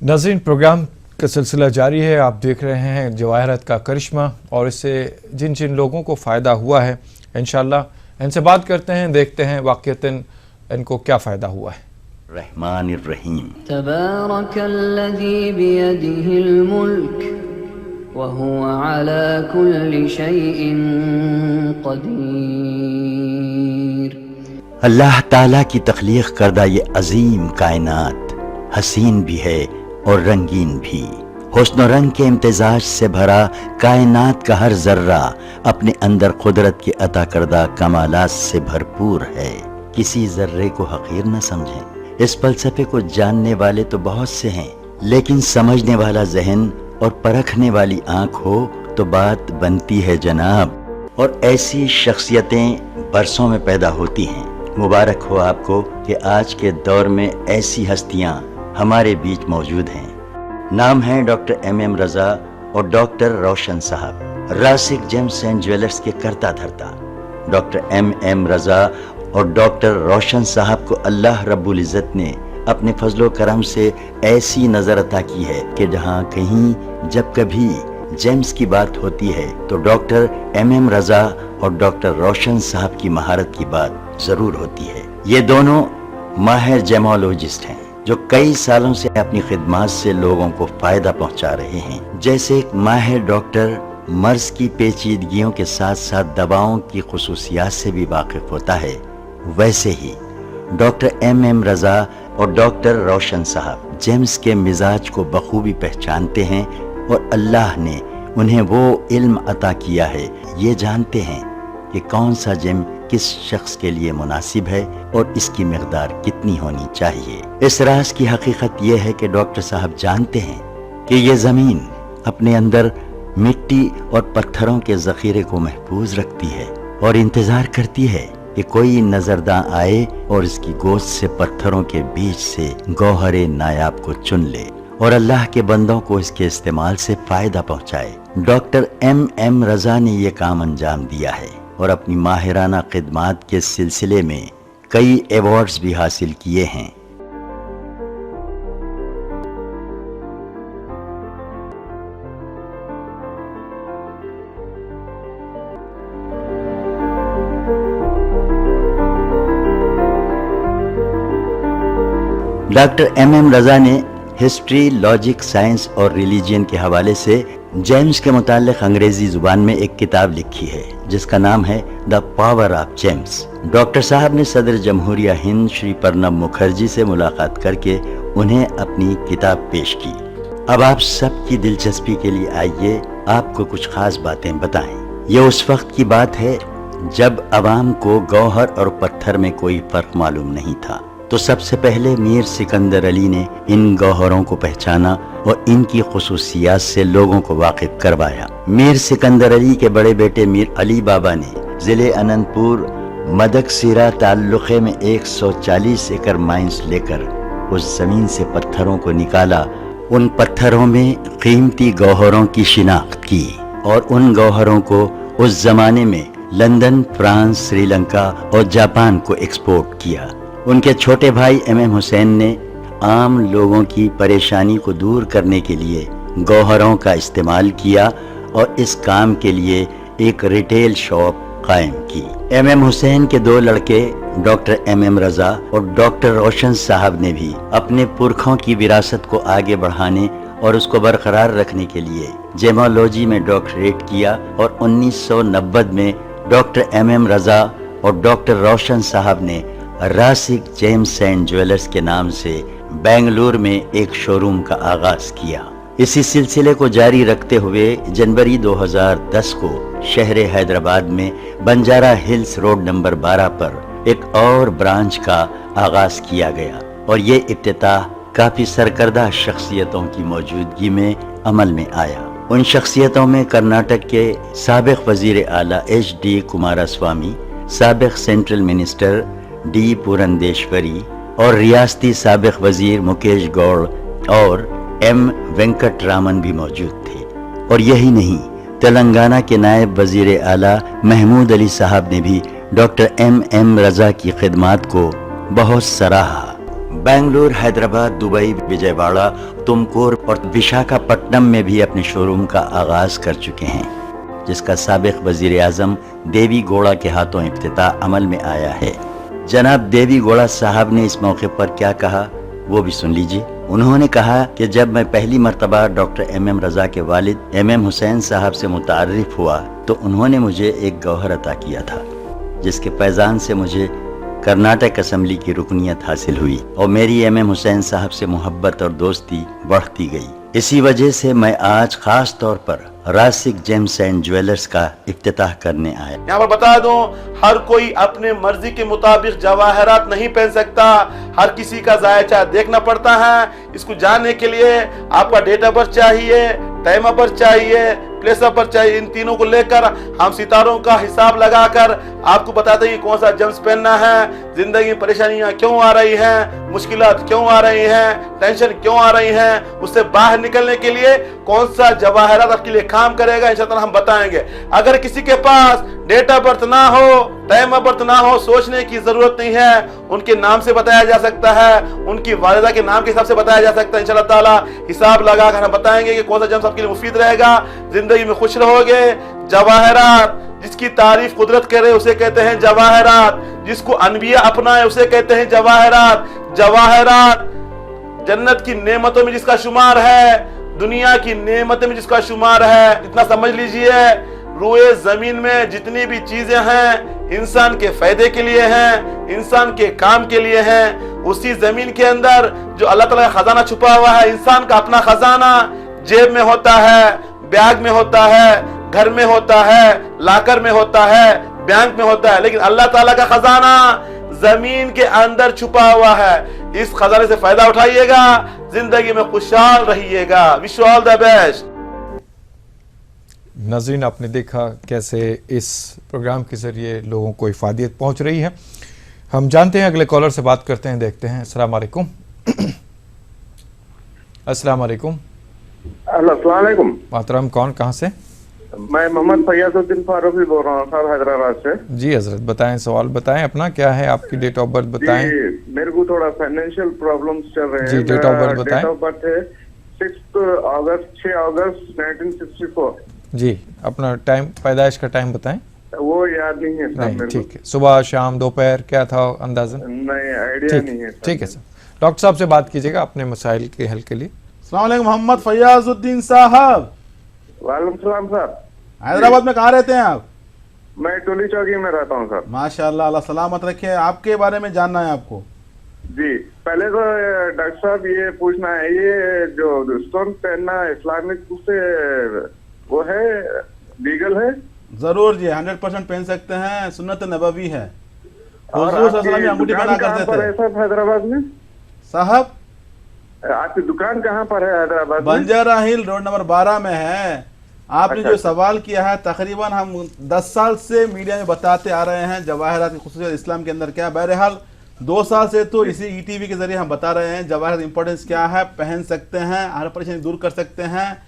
नाज़रीन, प्रोग्राम का सिलसिला जारी है। आप देख रहे हैं जवाहरात का करिश्मा, और इससे जिन जिन लोगों को फ़ायदा हुआ है इंशाअल्लाह इनसे बात करते हैं, देखते हैं वाक़ईतन इनको क्या फ़ायदा हुआ है। रहमानिर्रहीम। तबारकल्लज़ी बियदिहिल मुल्क व हुवा अला कुल्लि शैइन क़दीर। अल्लाह ताला की तख्लीक करदा ये अजीम कायनात हसीन भी है और रंगीन भी। हुस्न रंग के इम्तिजाज से भरा कायनात का हर जर्रा अपने अंदर कुदरत के अता करदा कमालात से भरपूर है। किसी जर्रे को हकीर न समझें। इस फलसफे को जानने वाले तो बहुत से हैं, लेकिन समझने वाला जहन और परखने वाली आंख हो तो बात बनती है जनाब। और ऐसी शख्सियतें बरसों में पैदा होती हैं। मुबारक हो आपको कि आज के दौर में ऐसी हस्तियां हमारे बीच मौजूद हैं। नाम है डॉक्टर MM रजा और डॉक्टर रोशन साहब, रासिक जेम्स एंड ज्वेलर्स के करता धरता। डॉक्टर MM रजा और डॉक्टर रोशन साहब को अल्लाह रब्बुल इज़्ज़त ने अपने फजलो करम से ऐसी नज़र अता की है कि जहाँ कहीं जब कभी जेम्स की बात होती है तो डॉक्टर MM रजा और डॉक्टर रोशन साहब की महारत की बात ज़रूर होती है। ये दोनों माहिर जेमोलॉजिस्ट हैं जो कई सालों से अपनी खिदमत से लोगों को फ़ायदा पहुँचा रहे हैं। जैसे एक माहिर डॉक्टर मर्ज की पेचीदगियों के साथ साथ दवाओं की खुसूसियात से भी वाकिफ होता है, वैसे ही डॉक्टर MM रजा और डॉक्टर रोशन साहब जेम्स के मिजाज को बखूबी पहचानते हैं और अल्लाह ने उन्हें वो इल्म अता किया है, ये जानते हैं कि कौन सा जेम किस शख्स के लिए मुनासिब है और इसकी मिकदार कितनी होनी चाहिए। इस राज की हकीकत यह है कि डॉक्टर साहब जानते हैं कि ये ज़मीन अपने अंदर मिट्टी और पत्थरों के ज़ख़ीरे को महफूज रखती है और इंतज़ार करती है कि कोई नजरदां आए और इसकी गोश्त से पत्थरों के बीच से गौहरे नायाब को चुन ले और अल्लाह के बंदों को इसके इस्तेमाल से फायदा पहुंचाए। डॉक्टर MM रजा ने यह काम अंजाम दिया है और अपनी माहिराना खिदमात के सिलसिले में कई अवार्ड्स भी हासिल किए हैं। डॉक्टर एम रजा ने हिस्ट्री, लॉजिक, साइंस और रिलीजन के हवाले से जेम्स के मुताल्लिक अंग्रेजी जुबान में एक किताब लिखी है जिसका नाम है the power of James. Doctor साहब ने सदर जमहूरिया हिंद श्री प्रणब मुखर्जी से मुलाकात करके उन्हें अपनी किताब पेश की। अब आप सबकी दिलचस्पी के लिए आइए आपको कुछ खास बातें बताएं। ये उस वक्त की बात है जब अवाम को गौहर और पत्थर में कोई फर्क मालूम नहीं था। तो सबसे पहले मीर सिकंदर अली ने इन गौहरों को पहचाना और इनकी खुसूसियात से लोगों को वाकिफ करवाया। मीर सिकंदर अली के बड़े बेटे मीर अली बाबा ने जिले अनंतपुर मदकसीरा ताल्लुक़े में 140 एकड़ माइंस लेकर उस जमीन से पत्थरों को निकाला। उन पत्थरों में कीमती गौहरों की शिनाख्त की और उन गौहरों को उस जमाने में लंदन, फ्रांस, श्रीलंका और जापान को एक्सपोर्ट किया। उनके छोटे भाई एम हुसैन ने आम लोगों की परेशानी को दूर करने के लिए गौहरों का इस्तेमाल किया और इस काम के लिए एक रिटेल शॉप कायम की। एम हुसैन के दो लड़के डॉक्टर एम रजा और डॉक्टर रोशन साहब ने भी अपने पुरखों की विरासत को आगे बढ़ाने और उसको बरकरार रखने के लिए जेमोलॉजी में डॉक्टरेट किया और 1990 में डॉक्टर एम रजा और डॉक्टर रोशन साहब ने रासिक जेम्स एंड ज्वेलर्स के नाम से बेंगलुरु में एक शोरूम का आगाज किया। इसी सिलसिले को जारी रखते हुए जनवरी 2010 को शहर हैदराबाद में बंजारा हिल्स रोड नंबर 12 पर एक और ब्रांच का आगाज किया गया और ये इफ्तिताह काफी सरकर्दा शख्सियतों की मौजूदगी में अमल में आया। उन शख्सियतों में कर्नाटक के साबिक वजीर आला HD कुमारस्वामी, साबिक सेंट्रल मिनिस्टर डी पुरंदेश्वरी और रियासती साबिक वजीर मुकेश गौड़ और एम वेंकट रामन भी मौजूद थे। और यही नहीं, तेलंगाना के नायब वजीर आला महमूद अली साहब ने भी डॉक्टर एम रजा की खिदमात को बहुत सराहा। बेंगलुरु, हैदराबाद, दुबई, विजयवाड़ा, तुमकुर और विशाखापट्टनम में भी अपने शोरूम का आगाज कर चुके हैं, जिसका साबिक वजीर आजम देवी गौड़ा के हाथों इफ्तिताह अमल में आया है। जनाब देवी गौड़ा साहब ने इस मौके पर क्या कहा वो भी सुन लीजिए। उन्होंने कहा कि जब मैं पहली मर्तबा डॉक्टर एम रजा के वालिद एम हुसैन साहब से मुतारिफ हुआ तो उन्होंने मुझे एक गौहर अता किया था जिसके पैजान से मुझे कर्नाटक असेंबली की रुकनियत हासिल हुई और मेरी एम हुसैन साहब से मोहब्बत और दोस्ती बढ़ती गई। इसी वजह से मैं आज खास तौर पर रासिक जेम्स एंड ज्वेलर्स का इफ्तिताह करने आया। यहाँ पर बता दूं, हर कोई अपने मर्जी के मुताबिक जवाहरात नहीं पहन सकता। हर किसी का जायचा देखना पड़ता है। इसको जानने के लिए आपका डेट ऑफ बर्थ चाहिए, टाइम ऑफ बर्थ चाहिए, प्लेस ऑफ बर्थ चाहिए। इन तीनों को लेकर हम सितारों का हिसाब लगाकर आपको बताते हैं कौन सा जेम्स पहनना है। जिंदगी में परेशानियां क्यों आ रही हैं, मुश्किलात क्यों आ रही हैं, टेंशन क्यों आ रही हैं, उससे बाहर निकलने के लिए कौन सा जवाहरात आपके लिए काम करेगा, इंशाअल्लाह हम बताएंगे। अगर किसी के पास डेट ऑफ बर्थ ना हो, टाइम ऑफ बर्थ ना हो, सोचने की जरूरत नहीं है। उनके नाम से बताया जा सकता है, उनकी वालिदा के नाम के हिसाब से बताया जा सकता है। इंशाअल्लाह ताला हिसाब लगाकर हम बताएंगे कि कौन सा जेम्स आपके लिए मुफीद रहेगा। जिंदगी में खुश रहोगे। जवाहरात जिसकी तारीफ कुदरत करे उसे कहते हैं जवाहरात, जिसको अनबिया अपनाए उसे कहते हैं जवाहरात। जवाहरात जन्नत की नेमतों में जिसका शुमार है, दुनिया की नेमतों में जिसका शुमार है। इतना समझ लीजिए, रूए जमीन में जितनी भी चीजें हैं इंसान के फायदे के लिए हैं, इंसान के काम के लिए हैं। उसी जमीन के अंदर जो अल्लाह ताला का खजाना छुपा हुआ है, इंसान का अपना खजाना जेब में होता है, बैग में होता है, घर में होता है, लाकर में होता है, बैंक में होता है, लेकिन अल्लाह ताला का खजाना जमीन के अंदर छुपा हुआ है। इस खजाने से फायदा उठाइएगा, जिंदगी में खुशहाल रहिएगा। Wish you all the best. नाज़रीन, आपने देखा कैसे इस प्रोग्राम के जरिए लोगों को इफादियत पहुंच रही है। हम जानते हैं, अगले कॉलर से बात करते हैं, देखते हैं। अस्सलाम वालेकुम। अस्सलाम वालेकुम। अस्सलाम वालेकुम। मोहतरम, कौन, कहाँ से? मैं मोहम्मद फैयाजुद्दीन फारूकी बोल रहा हूँ साहब, हैदराबाद से। जी हजरत, बताएं, सवाल बताएं अपना, क्या है आपकी डेट ऑफ बर्थ बताएं। मेरे को थोड़ा फाइनेंशियल प्रॉब्लम्स चल रहे हैं। जी, डेट ऑफ बर्थ बताएं। डेट ऑफ बर्थ है 6 अगस्त 1964। जी, अपना टाइम, पैदाइश का टाइम बताएं। वो याद नहीं है सर। नहीं, ठीक है। सुबह, शाम, दोपहर, क्या था अंदाजन? नहीं, आइडिया नहीं है। ठीक है सर, डॉक्टर साहब से बात कीजिएगा अपने मसाइल के हल के लिए। अस्सलाम वालेकुम मोहम्मद फयाजुद्दीन साहब। वालेकुम सलाम सर। हैदराबाद में कहाँ रहते हैं आप? मैं टोली चौकी में रहता हूँ सर। माशाल्लाह, अल्लाह सलामत रखे। आपके बारे में जानना है आपको। जी, पहले तो डॉक्टर साहब ये पूछना है, ये जो स्टोन पहनना इस्लामिक से वो है, लीगल है? जरूर जी, 100% पहन सकते हैं, सुन्नत नबवी है। और हुजूर सल्लल्लाहु अलैहि वसल्लम अंगूठी पहना करते थे साहब हैदराबाद में। साहब, आपकी दुकान कहाँ पर है हैदराबाद में? बंजारा हिल रोड नंबर 12 में है। आपने अच्छा, जो सवाल किया है, तकरीबन हम 10 साल से मीडिया में बताते आ रहे हैं जवाहरात की खुसूसियत इस्लाम के अंदर क्या है। बहरहाल 2 साल से तो इसी ईटीवी के जरिए हम बता रहे हैं जवाहरात इंपॉर्टेंस क्या है, पहन सकते हैं, हर परेशानी दूर कर सकते हैं।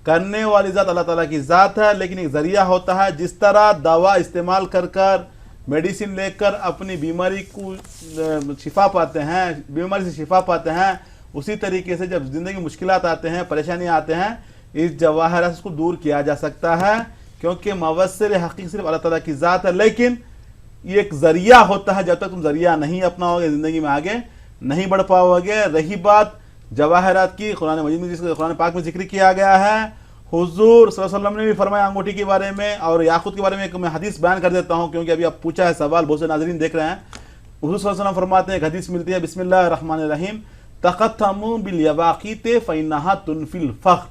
करने वाली ज़ात अल्लाह ताला की ज़ात है, लेकिन एक जरिया होता है। जिस तरह दवा इस्तेमाल कर कर, मेडिसिन लेकर अपनी बीमारी को शिफा पाते हैं, बीमारी से शिफा पाते हैं, उसी तरीके से जब ज़िंदगी मुश्किलात आते हैं, परेशानियाँ आते हैं, इस जवाहरात को दूर किया जा सकता है। क्योंकि मवस्सिल हकीक सिर्फ अल्लाह ताला की ज़ात है, लेकिन ये एक जरिया होता है। जब तक तुम जरिया नहीं अपनाओगे, ज़िंदगी में आगे नहीं बढ़ पाओगे। रही बात जवाहरात की, कुरान मजीद में जिसको कुरान पाक में जिक्र किया गया है, हुजूर सल्लल्लाहु अलैहि वसल्लम ने भी फरमाया अंगूठी के बारे में और याकूत के बारे में। एक मैं हदीस बयान कर देता हूँ, क्योंकि अभी आप पूछा है सवाल, बहुत से नाज़रीन देख रहे हैं। हुजूर सल्लल्लाहु अलैहि वसल्लम फरमाते हैं, एक हदीस मिलती है, बिस्मिल्लाहिर रहमानिर रहीम, तक़त्तमू बिल यवाक़ीत फ़इन्नहा तुनफ़िल फ़ख्र।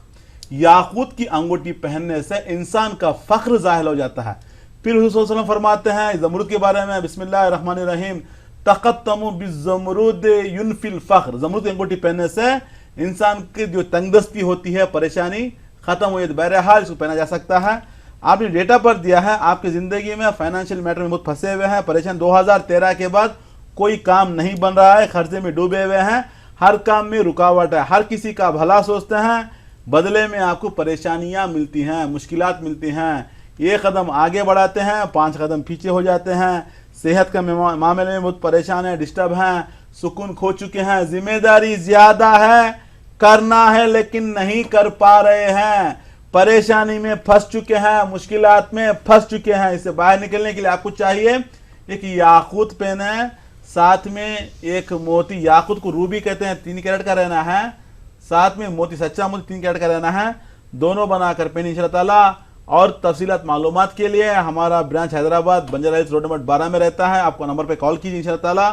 याकूत की अंगूठी पहनने से इंसान का फ़ख्र ज़ाहिर हो जाता है। फिर हुजूर सल्लल्लाहु अलैहि वसल्लम फरमाते हैं ज़मरूद के बारे में, बिस्मिल्लाहिर रहमानिर रहीम, तक़त्तमू बिज़्ज़मरूद युनफ़िल फ़ख्र। ज़मरूद की अंगूठी पहनने से इंसान की जो तंगदस्ती होती है, परेशानी खत्म हो जाती है। बहरहाल इसको पहना जा सकता है। आपने डेटा पर दिया है, आपकी ज़िंदगी में फाइनेंशियल मैटर में बहुत फंसे हुए हैं, परेशान। 2013 के बाद कोई काम नहीं बन रहा है, खर्चे में डूबे हुए हैं, हर काम में रुकावट है, हर किसी का भला सोचते हैं, बदले में आपको परेशानियां मिलती हैं, मुश्किलात मिलती हैं। एक कदम आगे बढ़ाते हैं, 5 कदम पीछे हो जाते हैं। सेहत के मामले में बहुत परेशान है, डिस्टर्ब हैं, सुकून खो चुके हैं, जिम्मेदारी ज़्यादा है, करना है लेकिन नहीं कर पा रहे हैं, परेशानी में फंस चुके हैं, मुश्किलात में फंस चुके हैं। इससे बाहर निकलने के लिए आपको चाहिए एक याकूत पहने, साथ में एक मोती, याकूत को रूबी कहते हैं, 3 कैरेट का रहना है, साथ में मोती, सच्चा मोती 3 कैरेट का रहना है, दोनों बनाकर पहने इंशाअल्लाह ताला। और तफसीलात मालूमात के लिए हमारा branch Hyderabad Banjara hills road number 12 में रहता है। आपको नंबर पे कॉल कीजिए, इंशाअल्लाह ताला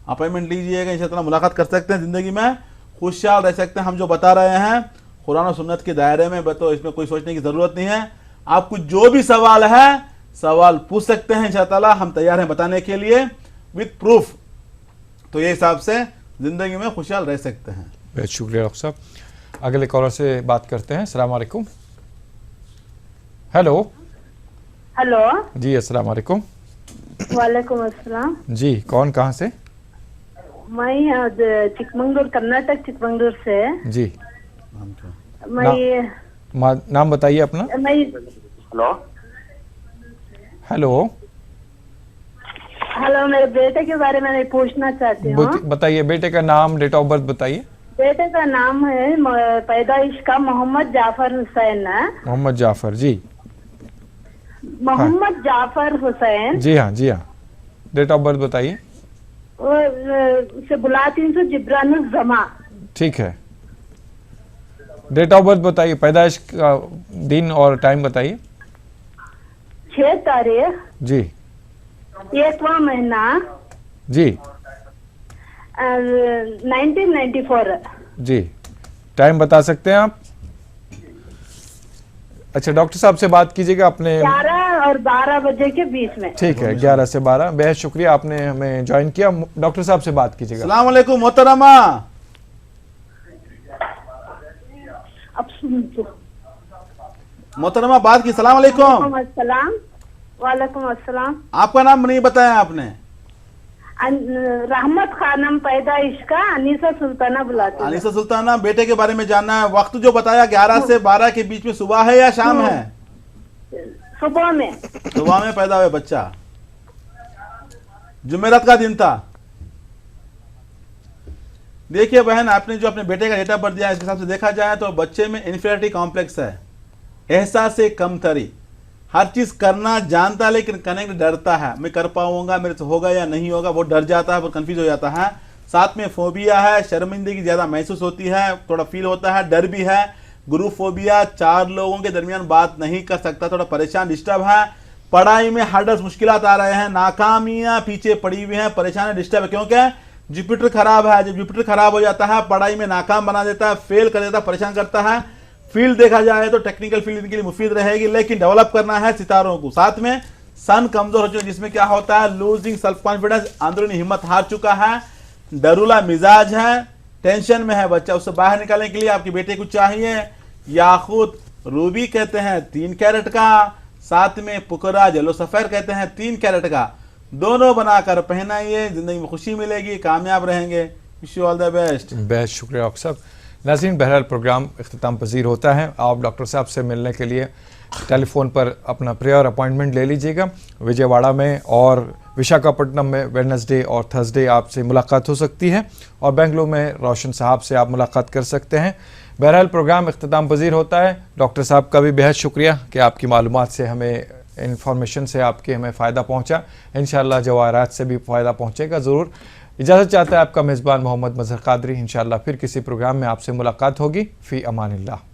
अपॉइंटमेंट लीजिएगा, इंशाअल्लाह ताला मुलाकात कर सकते हैं, ज़िंदगी में खुशहाल रह सकते हैं। हम जो बता रहे हैं कुरान और सुन्नत के दायरे में, तो इसमें कोई सोचने की ज़रूरत नहीं है। आपको जो भी सवाल है, सवाल पूछ सकते हैं, इंशाअल्लाह ताला हम तैयार हैं बताने के लिए विद प्रूफ। तो ये हिसाब से ज़िंदगी में खुशहाल रह सकते हैं। बहुत शुक्रिया डॉक्टर साहब। अगले कॉलर से बात करते हैं। अस्सलाम वालेकुम। हेलो। हेलो जी, अस्सलाम वालेकुम। वालेकुम अस्सलाम। जी, कौन कहाँ से? मैं चिकमंगलूर, कर्नाटक चिकमंगलूर से। जी, मैं नाम बताइए अपना। मैं हेलो। हेलो, हेलो, मेरे बेटे के बारे में मैं पूछना चाहती हूँ। बताइए, बेटे का नाम, डेट ऑफ बर्थ बताइए। बेटे का नाम है पैदाइश का मोहम्मद जाफर हुसैन है। मोहम्मद जाफर। जी, मोहम्मद जाफर हुसैन। जी हाँ, जी हाँ। डेट ऑफ बर्थ बताइए। से बुलाती हूँ जिब्रानुल जमा। ठीक है, डेट ऑफ बर्थ बताइए, पैदाइश का दिन और टाइम बताइए। 6 तारीख जी, 1वां महीना जी, 1994। जी, टाइम बता सकते हैं आप? अच्छा, डॉक्टर साहब से बात कीजिएगा अपने। 11 और 12 बजे के बीच में। ठीक है, 11 से 12। बेहद शुक्रिया, आपने हमें ज्वाइन किया। डॉक्टर साहब से बात कीजिएगा। अस्सलाम वालेकुम मोहतरमा। अब सुन तो। मोहतरमा बात की। सलाम वालेकुम। वालेकुम अस्सलाम। आपका नाम नहीं बताया आपने। रहमत खानम पैदाइश का अनीसा सुल्ताना बुलाती हूँ। अनीसा सुल्ताना, बेटे के बारे में जानना है। वक्त जो बताया 11 से 12 के बीच में, सुबह है या शाम है? सुबह में। सुबह में पैदा हुआ बच्चा, जुमेरात का दिन था। देखिए बहन, आपने जो अपने बेटे का डेटा बर्थ दिया, इसके हिसाब से देखा जाए तो बच्चे में इन्फीरियरिटी कॉम्प्लेक्स है, एहसास कमतरी, हर चीज करना जानता है लेकिन करने के लिए डरता है। मैं कर पाऊंगा, मेरे से होगा या नहीं होगा, वो डर जाता है, वो कंफ्यूज हो जाता है। साथ में फोबिया है, शर्मिंदगी ज़्यादा महसूस होती है, थोड़ा फील होता है, डर भी है। ग्रुप फोबिया, 4 लोगों के दरमियान बात नहीं कर सकता, थोड़ा परेशान डिस्टर्ब है। पढ़ाई में हार्डर्स मुश्किलात आ रहे हैं, नाकामियां पीछे पड़ी हुई हैं, परेशान है, डिस्टर्ब है। क्योंकि जुपिटर खराब है, जब जुपिटर खराब हो जाता है पढ़ाई में नाकाम बना देता है, फेल कर देता है, परेशान करता है। फील्ड देखा जाए तो टेक्निकल फील्ड इनके लिए मुफीद रहेगी, लेकिन डेवलप करना है सितारों को। साथ में सन कमजोर हो चुका है, जिसमें क्या होता है, लूजिंग सेल्फ कॉन्फिडेंस, अंदरूनी हिम्मत हार चुका है, डरूला मिजाज है, टेंशन में है बच्चा। उससे बाहर निकालने के लिए आपके बेटे को चाहिए याकूत रूबी कहते हैं 3 कैरेट का, साथ में पुकरा जेलो सफेर कहते हैं 3 कैरेट का, दोनों बनाकर पहनाइए, जिंदगी में खुशी मिलेगी, कामयाब रहेंगे। Wish you all the best. Best शुक्रिया डॉक्टर साहब। नाज़रीन, बहरहाल प्रोग्राम इख्तिताम पजीर होता है। आप डॉक्टर साहब से मिलने के लिए टेलीफोन पर अपना प्रेयर अपॉइंटमेंट ले लीजिएगा। विजयवाड़ा में और विशाखापट्टनम में वेडनेसडे और थर्सडे आपसे मुलाकात हो सकती है, और बेंगलुरु में रोशन साहब से आप मुलाकात कर सकते हैं। बहरहाल प्रोग्राम इख्तिताम पजीर होता है। डॉक्टर साहब का भी बेहद शुक्रिया कि आपकी मालूमात से, हमें इन्फॉर्मेशन से आपके हमें फ़ायदा पहुँचा। इंशाअल्लाह जवाहरात से भी फ़ायदा पहुँचेगा ज़रूर। इजाज़त चाहता है आपका मेज़बान मोहम्मद मज़हर क़ादरी। इंशाअल्लाह फिर किसी प्रोग्राम में आपसे मुलाकात होगी। फ़ी अमानिल्लाह।